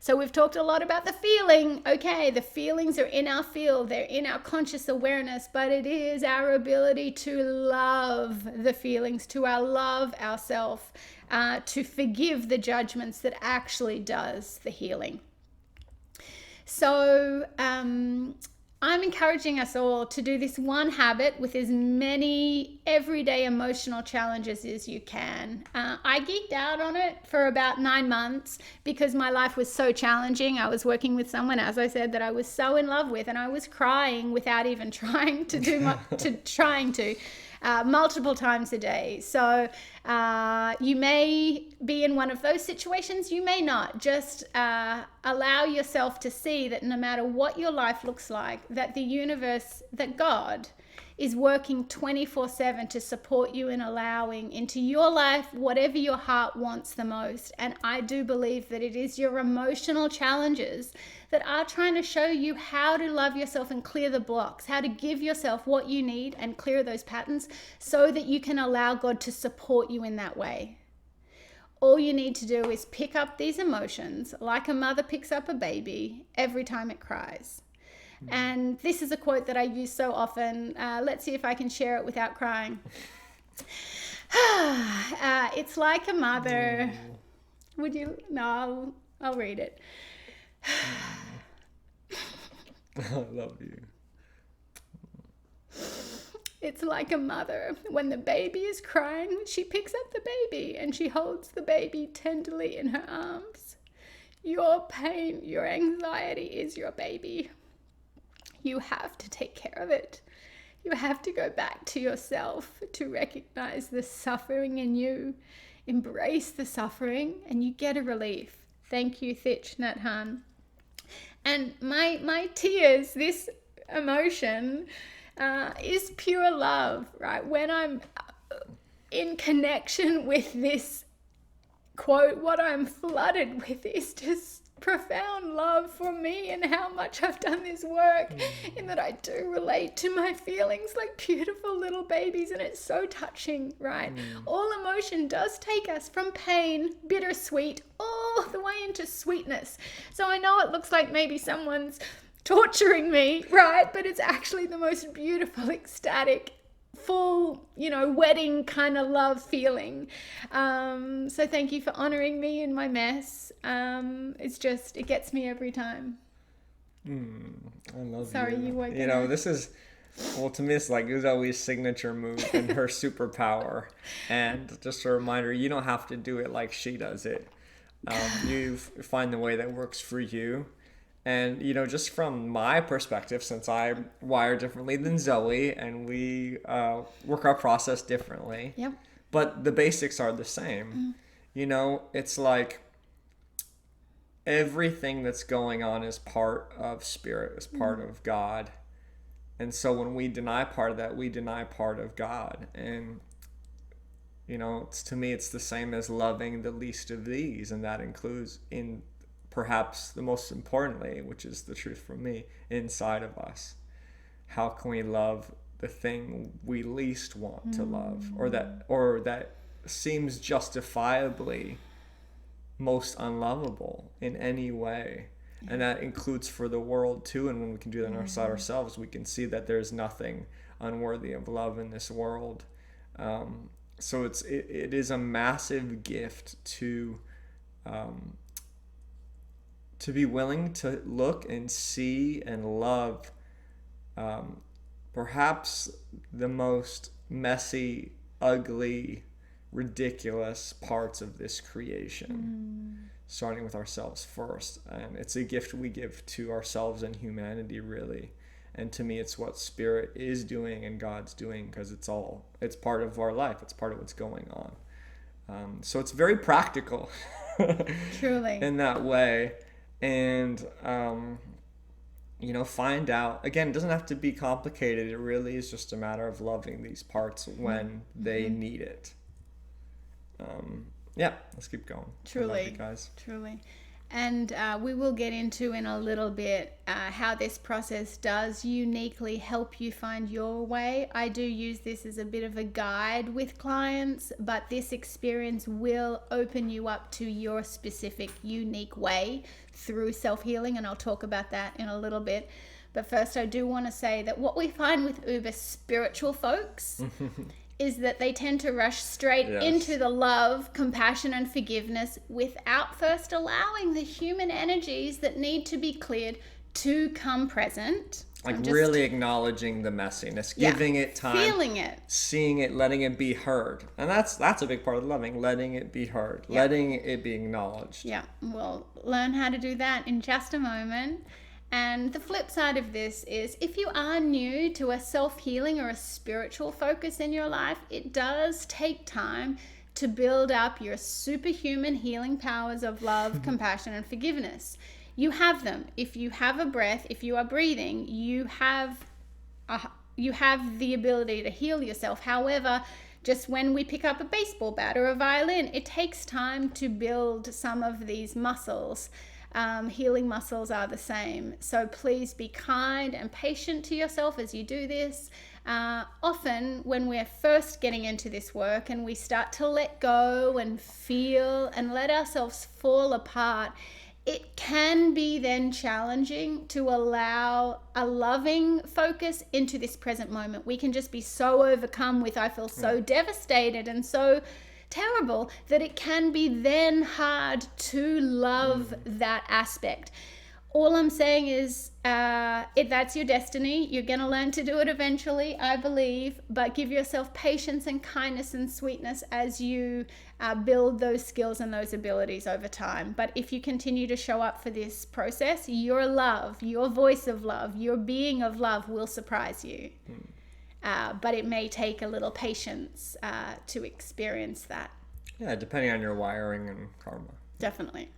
So we've talked a lot about the feeling. Okay, the feelings are in our field, they're in our conscious awareness, but it is our ability to love the feelings, to love ourselves, to forgive the judgments that actually does the healing. So I'm encouraging us all to do this one habit with as many everyday emotional challenges as you can. I geeked out on it for about 9 months because my life was so challenging. I was working with someone, as I said, that I was so in love with, and I was crying without even trying to do multiple times a day. So you may be in one of those situations, you may not. Just allow yourself to see that no matter what your life looks like, that the universe, that God is working 24/7 to support you in allowing into your life whatever your heart wants the most. And I do believe that it is your emotional challenges that are trying to show you how to love yourself and clear the blocks, how to give yourself what you need and clear those patterns so that you can allow God to support you in that way. All you need to do is pick up these emotions like a mother picks up a baby every time it cries. And this is a quote that I use so often. Let's see if I can share it without crying. It's like a mother. Would you? No, I'll read it. I love you. It's like a mother. When the baby is crying, she picks up the baby and she holds the baby tenderly in her arms. Your pain, your anxiety is your baby. You have to take care of it. You have to go back to yourself to recognize the suffering in you. Embrace the suffering and you get a relief. Thank you, Thich Nhat Hanh. And my tears, this emotion, is pure love, right? When I'm in connection with this quote, what I'm flooded with is just profound love for me and how much I've done this work, in that I do relate to my feelings like beautiful little babies, and it's so touching, right? All emotion does take us from pain, bittersweet, all the way into sweetness. So I know it looks like maybe someone's torturing me, right? But it's actually the most beautiful, ecstatic, full, wedding kind of love feeling. So thank you for honoring me in my mess. It gets me every time. I love Sorry, you. You woke know, this is, well, to me, it's like Zoe's signature move and her superpower. And just a reminder, you don't have to do it like she does it. You find the way that works for you. And, just from my perspective, since I wire differently than Zoe and we work our process differently, yep. But the basics are the same. It's like everything that's going on is part of spirit, is part of God. And so when we deny part of that, we deny part of God. And, to me, it's the same as loving the least of these. And that includes in perhaps the most importantly, which is the truth for me, inside of us. How can we love the thing we least want to love, or that seems justifiably most unlovable in any way? And that includes for the world too. And when we can do that on our side ourselves, we can see that there's nothing unworthy of love in this world. So it is a massive gift to be willing to look and see and love perhaps the most messy, ugly, ridiculous parts of this creation, starting with ourselves first. And it's a gift we give to ourselves and humanity, really. And to me, it's what Spirit is doing and God's doing, because it's part of our life. It's part of what's going on. So it's very practical. Truly. In that way. And, find out. Again, it doesn't have to be complicated. It really is just a matter of loving these parts when they need it. Let's keep going. Truly. I love you guys. Truly. And we will get into in a little bit how this process does uniquely help you find your way. I do use this as a bit of a guide with clients, but this experience will open you up to your specific, unique way through self-healing, and I'll talk about that in a little bit. But first, I do want to say that what we find with uber spiritual folks is that they tend to rush straight into the love, compassion, and forgiveness without first allowing the human energies that need to be cleared to come present. Like really acknowledging the messiness, giving it time, feeling it, seeing it, letting it be heard. And that's a big part of loving, letting it be heard, letting it be acknowledged. Yeah, we'll learn how to do that in just a moment. And the flip side of this is, if you are new to a self-healing or a spiritual focus in your life, it does take time to build up your superhuman healing powers of love, compassion, and forgiveness. You have them. If you have a breath, if you are breathing, you have the ability to heal yourself. However, just when we pick up a baseball bat or a violin, it takes time to build some of these muscles. Healing muscles are the same. So please be kind and patient to yourself as you do this. Often when we're first getting into this work and we start to let go and feel and let ourselves fall apart, it can be then challenging to allow a loving focus into this present moment. We can just be so overcome with, I feel so devastated and so terrible, that it can be then hard to love that aspect. All I'm saying is that's your destiny. You're going to learn to do it eventually, I believe, but give yourself patience and kindness and sweetness as you build those skills and those abilities over time. But if you continue to show up for this process, your love, your voice of love, your being of love will surprise you. But it may take a little patience to experience that. Yeah, depending on your wiring and karma. Definitely.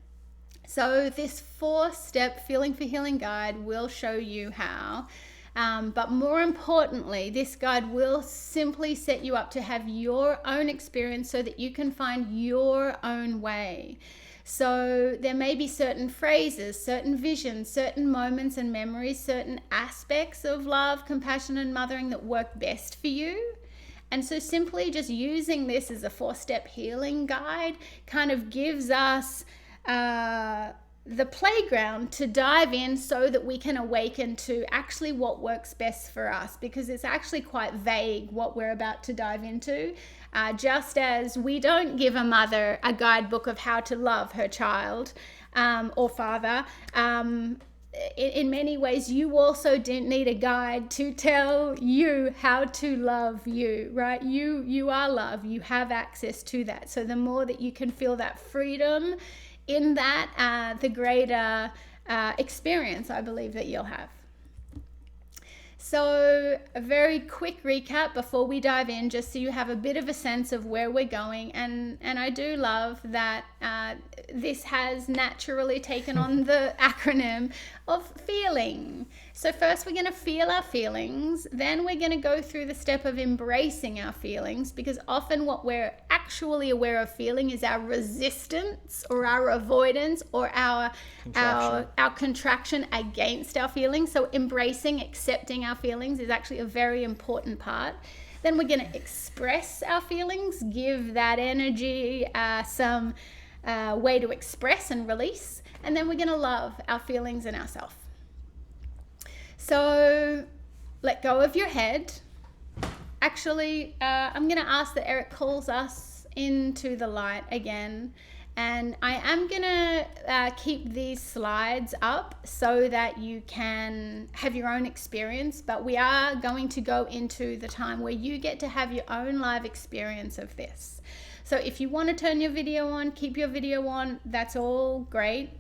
So this 4-step Feeling for Healing guide will show you how. But more importantly, this guide will simply set you up to have your own experience so that you can find your own way. So there may be certain phrases, certain visions, certain moments and memories, certain aspects of love, compassion, and mothering that work best for you. And so simply just using this as a 4-step healing guide kind of gives us the playground to dive in so that we can awaken to actually what works best for us, because it's actually quite vague what we're about to dive into. Just as we don't give a mother a guidebook of how to love her child or father, in many ways you also didn't need a guide to tell you how to love you, right? You are love, you have access to that. So the more that you can feel that freedom in that, the greater experience I believe that you'll have. So a very quick recap before we dive in, just so you have a bit of a sense of where we're going. And I do love that this has naturally taken on the acronym of feeling. So first we're going to feel our feelings, then we're going to go through the step of embracing our feelings, because often what we're actually aware of feeling is our resistance or our avoidance or our contraction against our feelings. So embracing, accepting our feelings is actually a very important part. Then we're going to express our feelings, give that energy some way to express and release. And then we're going to love our feelings and ourselves. So let go of your head. Actually, I'm going to ask that Eric calls us into the light again. And I am going to keep these slides up so that you can have your own experience. But we are going to go into the time where you get to have your own live experience of this. So if you want to turn your video on, keep your video on, that's all great.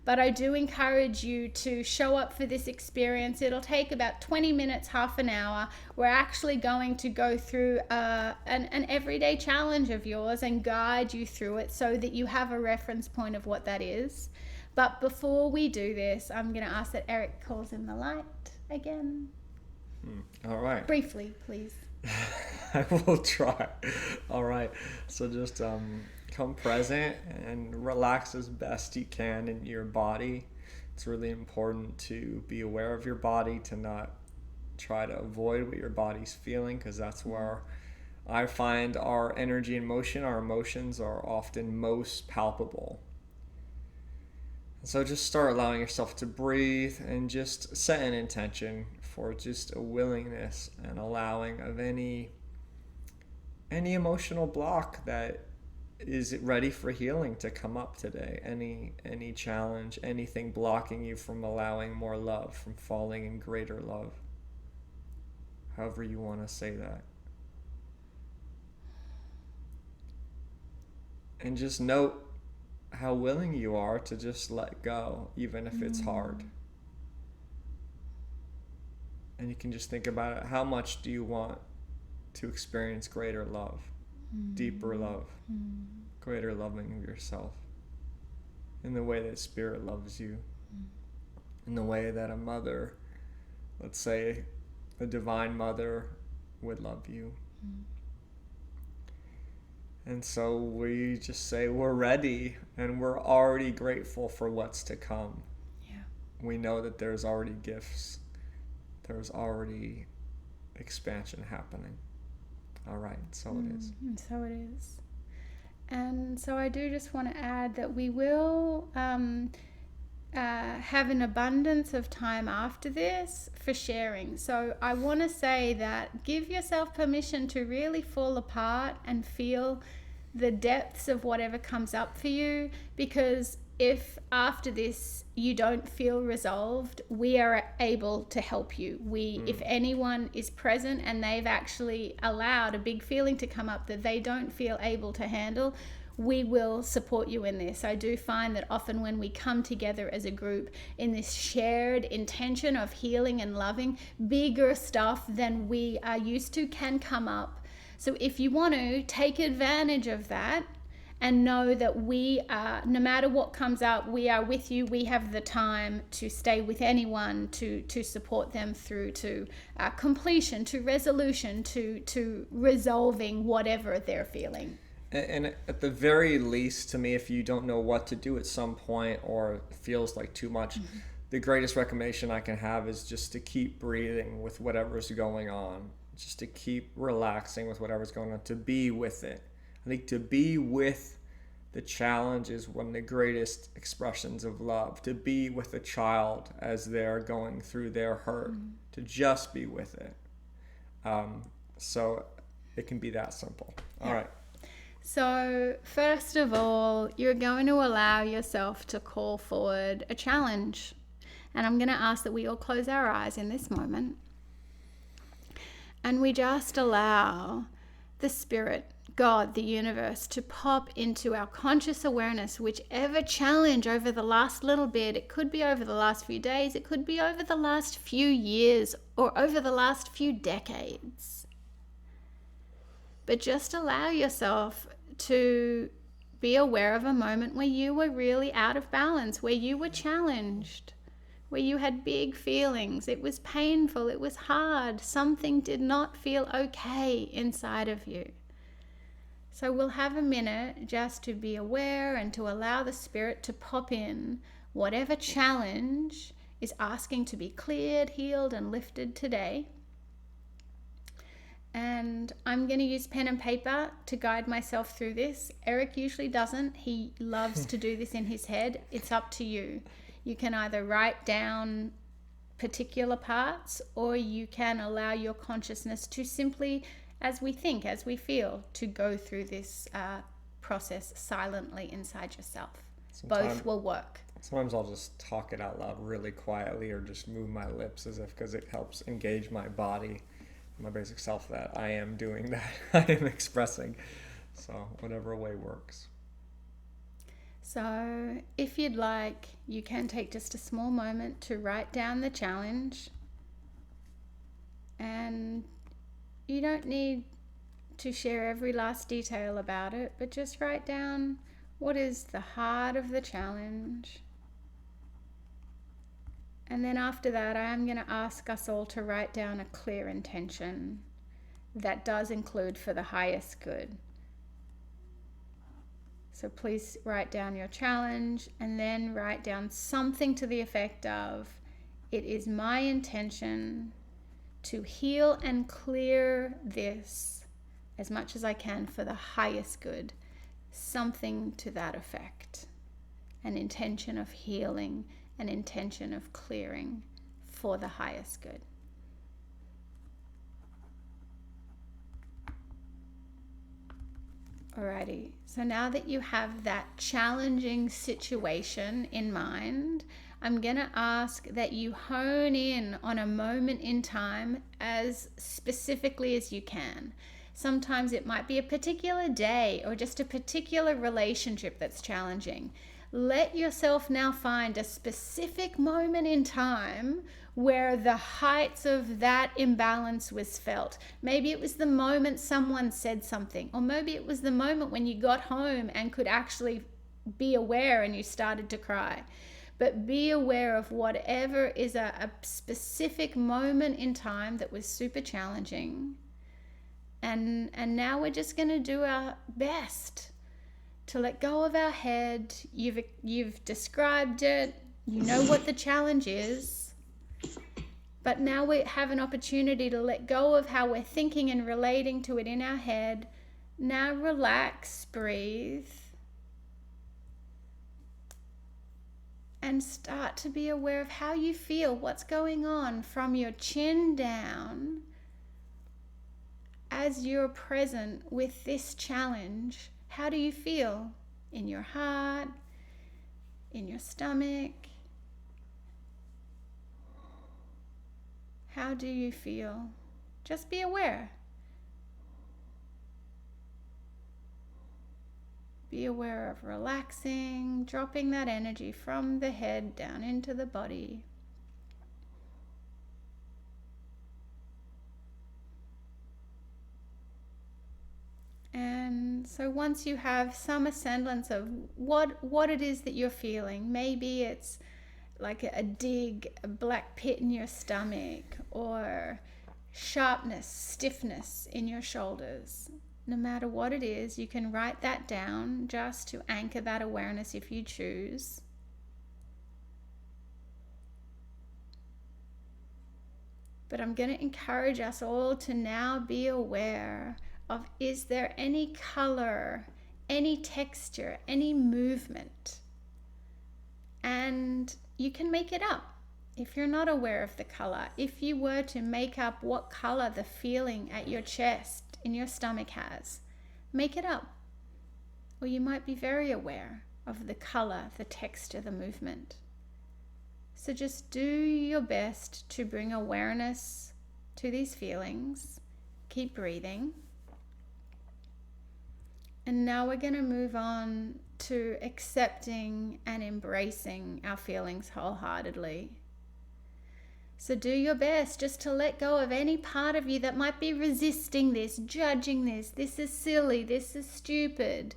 But I do encourage you to show up for this experience. It'll take about 20 minutes, half an hour. We're actually going to go through an everyday challenge of yours and guide you through it so that you have a reference point of what that is. But before we do this, I'm going to ask that Eric calls in the light again. All right. Briefly, please. I will try. All right. So just come present and relax as best you can in your body. It's really important to be aware of your body, to not try to avoid what your body's feeling, because that's where I find our energy and motion, our emotions are often most palpable. So just start allowing yourself to breathe and just set an intention for just a willingness and allowing of any emotional block that is ready for healing to come up today. Any challenge, anything blocking you from allowing more love, from falling in greater love. However you want to say that. And just note how willing you are to just let go, even if it's hard. And you can just think about it. How much do you want to experience greater love, deeper love, greater loving of yourself, in the way that Spirit loves you, in the way that a mother, let's say a divine mother, would love you. And so we just say we're ready, and we're already grateful for what's to come. Yeah. We know that there's already gifts. There's already expansion happening. All right, so it is. And so it is. And so I do just want to add that we will have an abundance of time after this for sharing. So I want to say that give yourself permission to really fall apart and feel the depths of whatever comes up for you, because if after this you don't feel resolved, we are able to help you. If anyone is present and they've actually allowed a big feeling to come up that they don't feel able to handle, we will support you in this. I do find that often when we come together as a group in this shared intention of healing and loving, bigger stuff than we are used to can come up. So if you want to take advantage of that, and know that we are, no matter what comes up, we are with you. We have the time to stay with anyone, to support them through to completion, to resolution, to resolving whatever they're feeling. And at the very least, to me, if you don't know what to do at some point or it feels like too much, the greatest recommendation I can have is just to keep breathing with whatever's going on, just to keep relaxing with whatever's going on, to be with it. I think to be with the challenge is one of the greatest expressions of love, to be with a child as they're going through their hurt, to just be with it. So it can be that simple. All right. So first of all, you're going to allow yourself to call forward a challenge. And I'm going to ask that we all close our eyes in this moment. And we just allow the Spirit, God, the universe, to pop into our conscious awareness, whichever challenge over the last little bit. It could be over the last few days, it could be over the last few years, or over the last few decades. But just allow yourself to be aware of a moment where you were really out of balance, where you were challenged, where you had big feelings. It was painful, it was hard. Something did not feel okay inside of you. So we'll have a minute just to be aware and to allow the Spirit to pop in whatever challenge is asking to be cleared, healed, and lifted today. And I'm going to use pen and paper to guide myself through this. Eric usually doesn't. He loves to do this in his head. It's up to you. You can either write down particular parts, or you can allow your consciousness to simply, as we think, as we feel, to go through this process silently inside yourself. Both will work. Sometimes I'll just talk it out loud really quietly, or just move my lips as if, because it helps engage my body, my basic self, that I am doing that. I am expressing. So whatever way works. So if you'd like, you can take just a small moment to write down the challenge. And you don't need to share every last detail about it, but just write down what is the heart of the challenge. And then after that, I am going to ask us all to write down a clear intention that does include for the highest good. So please write down your challenge, and then write down something to the effect of, it is my intention to heal and clear this as much as I can for the highest good. Something to that effect. An intention of healing, an intention of clearing for the highest good. Alrighty, so now that you have that challenging situation in mind, I'm going to ask that you hone in on a moment in time as specifically as you can. Sometimes it might be a particular day or just a particular relationship that's challenging. Let yourself now find a specific moment in time where the heights of that imbalance was felt. Maybe it was the moment someone said something, or maybe it was the moment when you got home and could actually be aware and you started to cry. But be aware of whatever is a specific moment in time that was super challenging. And now we're just going to do our best to let go of our head. You've described it. You know what the challenge is. But now we have an opportunity to let go of how we're thinking and relating to it in our head. Now relax, breathe. And start to be aware of how you feel, what's going on from your chin down as you're present with this challenge. How do you feel in your heart, in your stomach? How do you feel? Just be aware. Be aware of relaxing, dropping that energy from the head down into the body. And so once you have some semblance of what it is that you're feeling, maybe it's like a black pit in your stomach, or sharpness, stiffness in your shoulders. No matter what it is, you can write that down just to anchor that awareness if you choose. But I'm going to encourage us all to now be aware of, is there any color, any texture, any movement. And you can make it up if you're not aware of the color. If you were to make up what color the feeling at your chest, in your stomach has, make it up. Or you might be very aware of the color, the texture, the movement. So just do your best to bring awareness to these feelings. Keep breathing. And now we're going to move on to accepting and embracing our feelings wholeheartedly. So do your best just to let go of any part of you that might be resisting this, judging this is silly, this is stupid.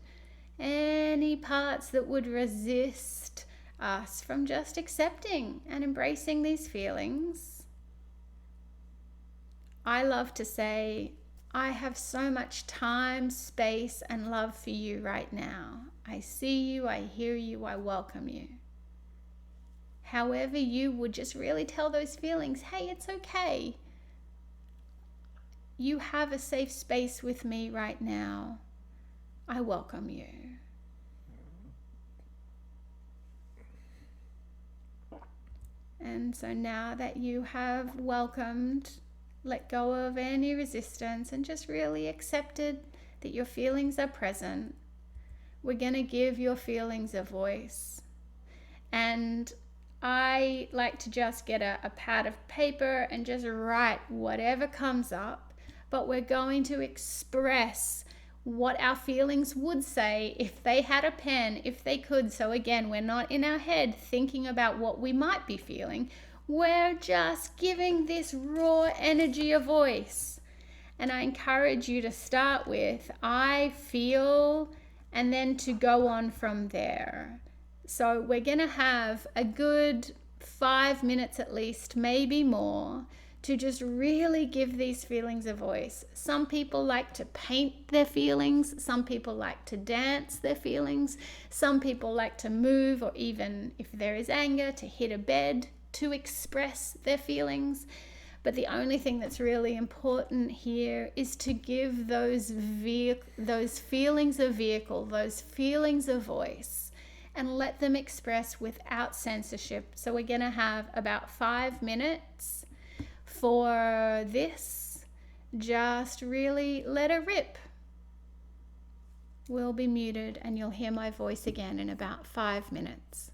Any parts that would resist us from just accepting and embracing these feelings. I love to say, I have so much time, space, and love for you right now. I see you, I hear you, I welcome you. However you would just really tell those feelings, hey, it's okay. You have a safe space with me right now. I welcome you. And so now that you have welcomed, let go of any resistance and just really accepted that your feelings are present, we're going to give your feelings a voice. And I like to just get a pad of paper and just write whatever comes up, but we're going to express what our feelings would say if they had a pen, if they could. So again, we're not in our head thinking about what we might be feeling. We're just giving this raw energy a voice. And I encourage you to start with, I feel, and then to go on from there. So we're going to have a good 5 minutes at least, maybe more, to just really give these feelings a voice. Some people like to paint their feelings. Some people like to dance their feelings. Some people like to move, or even if there is anger, to hit a bed to express their feelings. But the only thing that's really important here is to give those feelings a vehicle, those feelings a voice, and let them express without censorship. So we're going to have about 5 minutes for this. Just really let it rip. We'll be muted and you'll hear my voice again in about 5 minutes.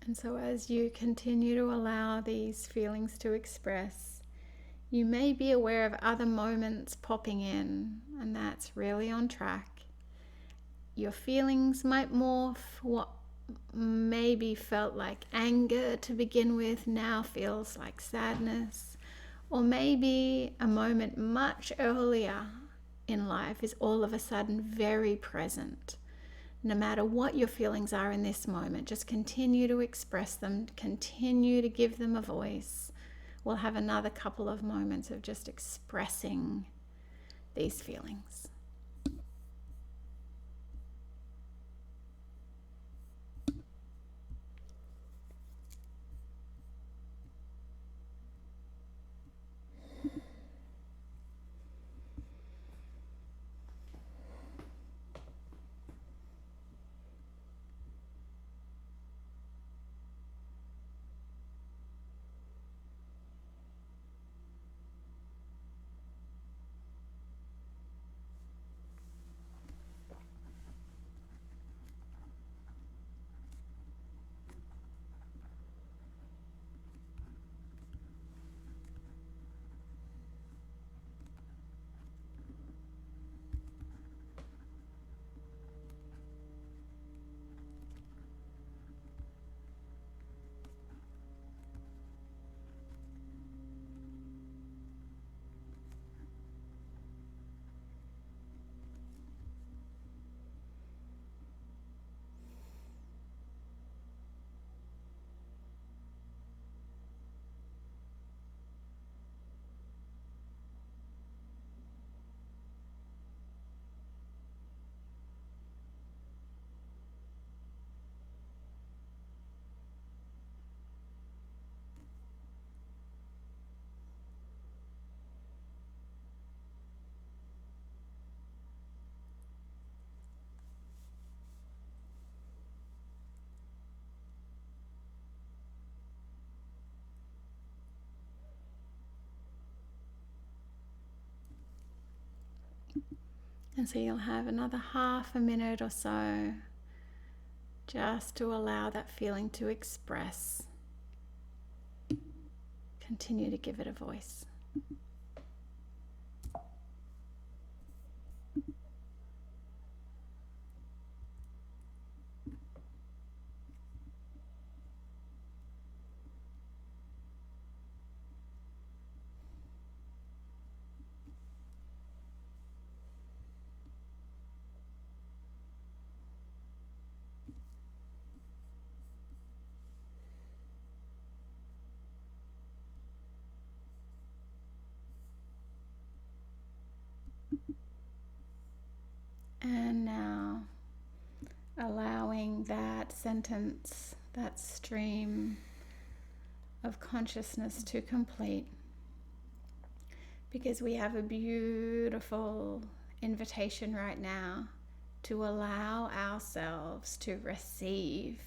And so as you continue to allow these feelings to express, you may be aware of other moments popping in, and that's really on track. Your feelings might morph. What maybe felt like anger to begin with now feels like sadness. Or maybe a moment much earlier in life is all of a sudden very present. No matter what your feelings are in this moment, just continue to express them, continue to give them a voice. We'll have another couple of moments of just expressing these feelings. And so you'll have another half a minute or so just to allow that feeling to express. Continue to give it a voice. And now allowing that sentence, that stream of consciousness to complete, because we have a beautiful invitation right now to allow ourselves to receive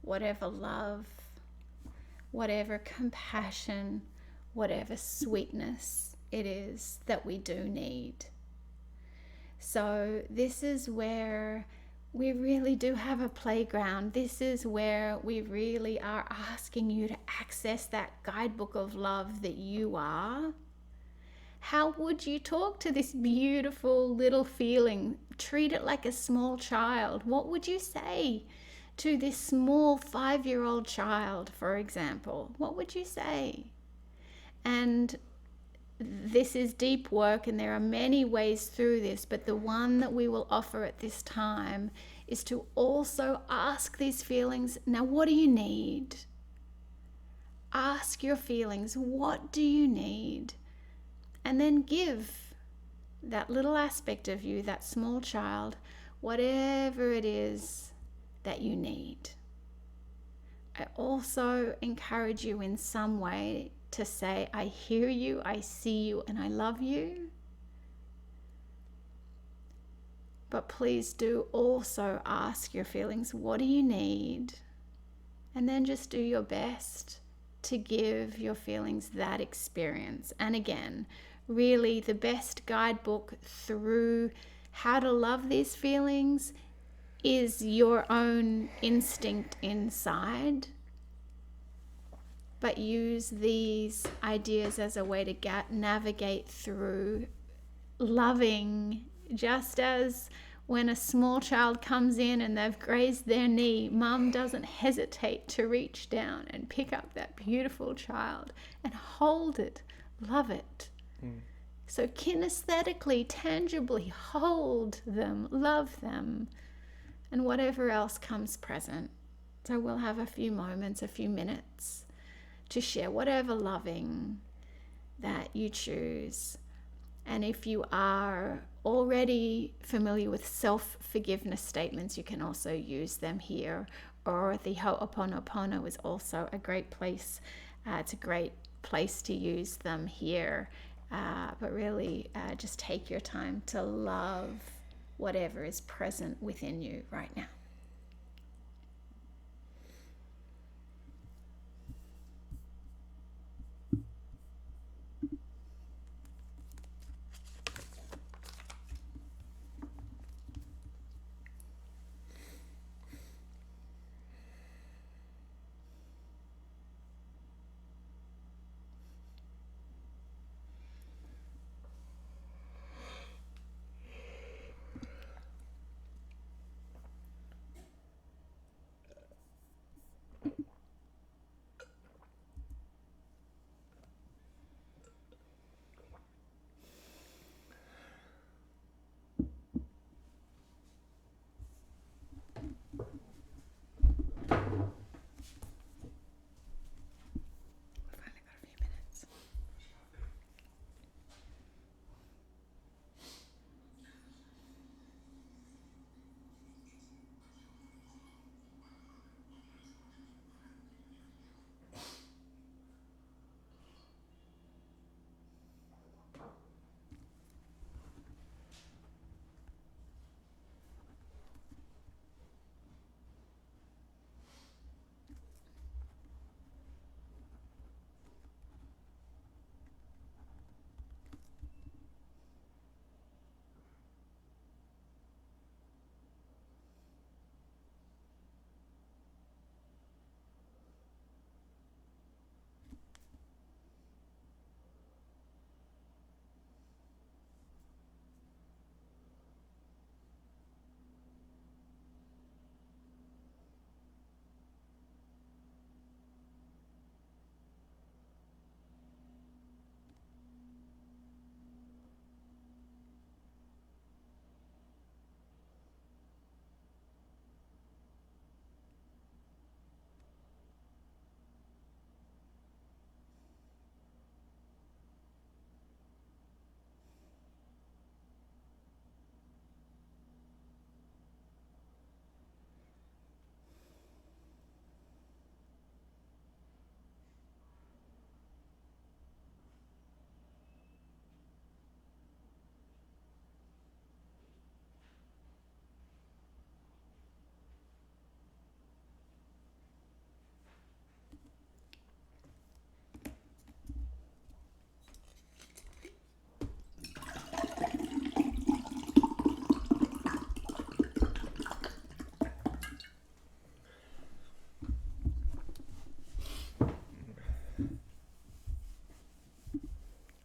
whatever love, whatever compassion, whatever sweetness it is that we do need. So this is where we really do have a playground. This is where we really are asking you to access that guidebook of love that you are. How would you talk to this beautiful little feeling? Treat it like a small child. What would you say to this small 5-year-old child, for example? What would you say? And this is deep work, and there are many ways through this, but the one that we will offer at this time is to also ask these feelings, now what do you need? Ask your feelings, what do you need? And then give that little aspect of you, that small child, whatever it is that you need. I also encourage you in some way to say, I hear you, I see you, and I love you. But please do also ask your feelings, what do you need? And then just do your best to give your feelings that experience. And again, really the best guidebook through how to love these feelings is your own instinct inside, but use these ideas as a way to navigate through loving, just as when a small child comes in and they've grazed their knee, mum doesn't hesitate to reach down and pick up that beautiful child and hold it, love it. So kinesthetically, tangibly hold them, love them, and whatever else comes present. So we'll have a few moments, a few minutes to share whatever loving that you choose. And if you are already familiar with self-forgiveness statements, you can also use them here. Or the Ho'oponopono is also a great place. It's a great place to use them here. But really just take your time to love whatever is present within you right now.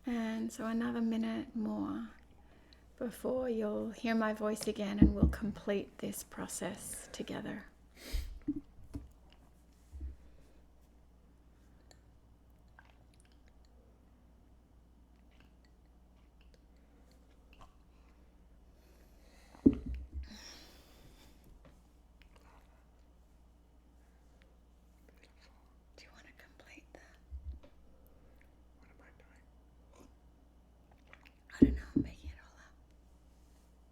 And so another minute more before you'll hear my voice again, and we'll complete this process together. I don't know, I'm making it all up.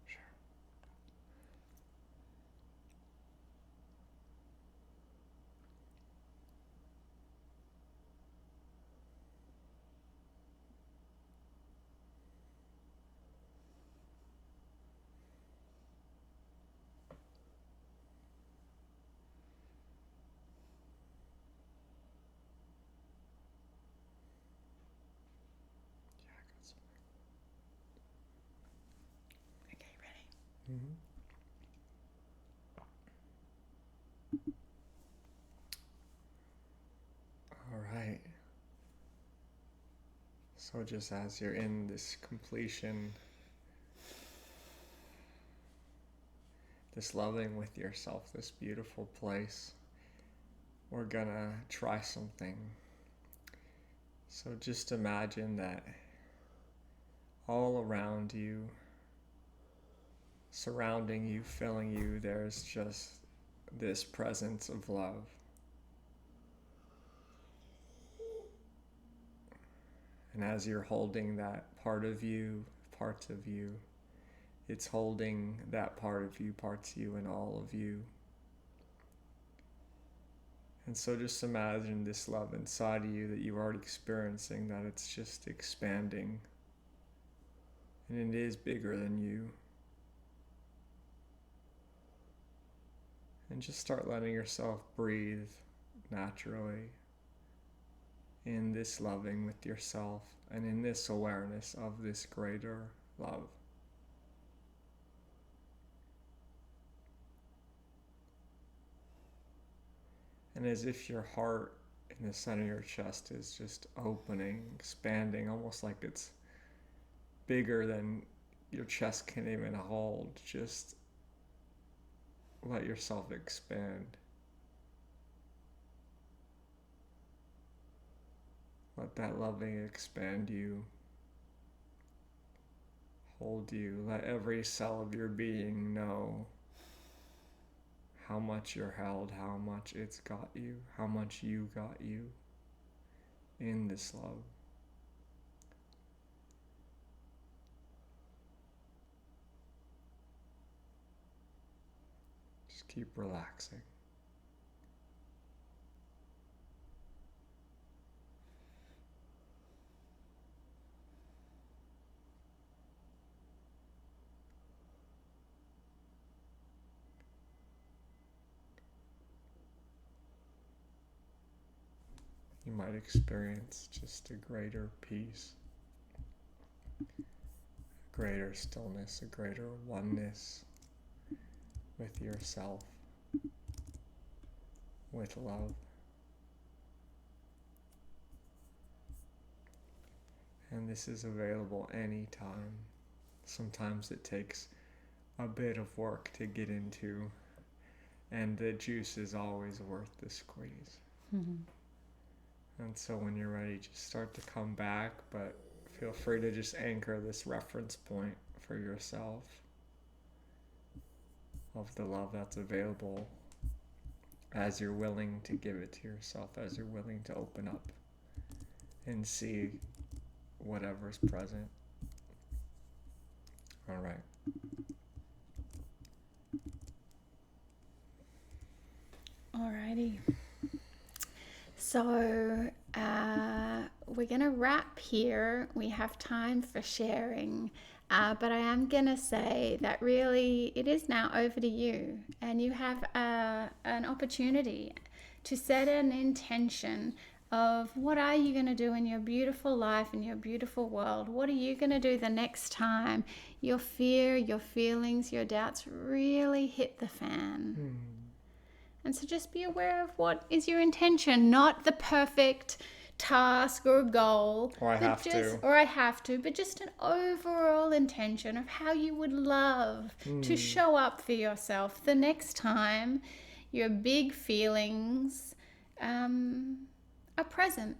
Sure. Yeah, I got something. Okay, ready? Mm-hmm. So just as you're in this completion, this loving with yourself, this beautiful place, we're gonna try something. So just imagine that all around you, surrounding you, filling you, there's just this presence of love. And as you're holding that parts of you, it's holding that part of you, parts of you, and all of you. And so just imagine this love inside of you that you're already experiencing, that it's just expanding. And it is bigger than you. And just start letting yourself breathe naturally in this loving with yourself and in this awareness of this greater love. And as if your heart in the center of your chest is just opening, expanding, almost like it's bigger than your chest can even hold. Just let yourself expand. Let that loving expand you, hold you. Let every cell of your being know how much you're held, how much it's got you, how much you got you in this love. Just keep relaxing. You might experience just a greater peace, a greater stillness, a greater oneness with yourself, with love. And this is available anytime. Sometimes it takes a bit of work to get into, and the juice is always worth the squeeze. Mm-hmm. And so when you're ready, just start to come back, but feel free to just anchor this reference point for yourself of the love that's available as you're willing to give it to yourself, as you're willing to open up and see whatever's present. All right. Alrighty. So we're going to wrap here. We have time for sharing, but I am going to say that really it is now over to you, and you have an opportunity to set an intention of what are you going to do in your beautiful life, in your beautiful world. What are you going to do the next time your fear, your feelings, your doubts really hit the fan? And so just be aware of what is your intention, not the perfect task or goal. Or I have to, but just an overall intention of how you would love to show up for yourself the next time your big feelings are present.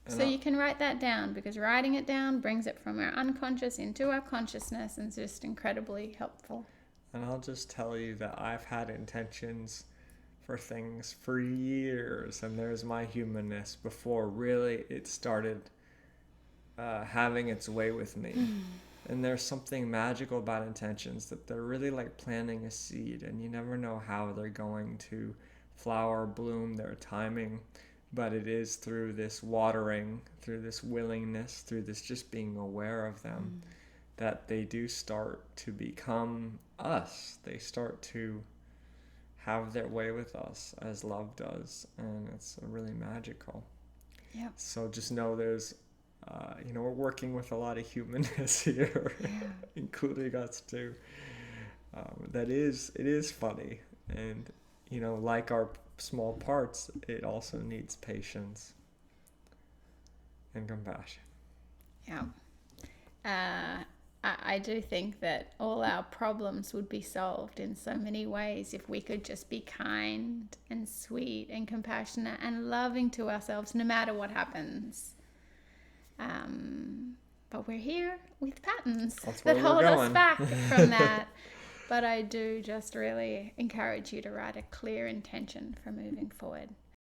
So you can write that down, because writing it down brings it from our unconscious into our consciousness, and it's just incredibly helpful. And I'll just tell you that I've had intentions for things for years, and there's my humanness before really it started having its way with me. And there's something magical about intentions, that they're really like planting a seed, and you never know how they're going to flower, bloom, their timing, but it is through this watering, through this willingness, through this just being aware of them, that they do start to become us. They start to have their way with us as love does, and it's really magical. Yeah. So just know there's, we're working with a lot of humanness here, including us too. It is funny, and like our small parts, it also needs patience and compassion. Yeah. I do think that all our problems would be solved in so many ways if we could just be kind and sweet and compassionate and loving to ourselves no matter what happens. But we're here with patterns that hold us back from that. But I do just really encourage you to write a clear intention for moving forward.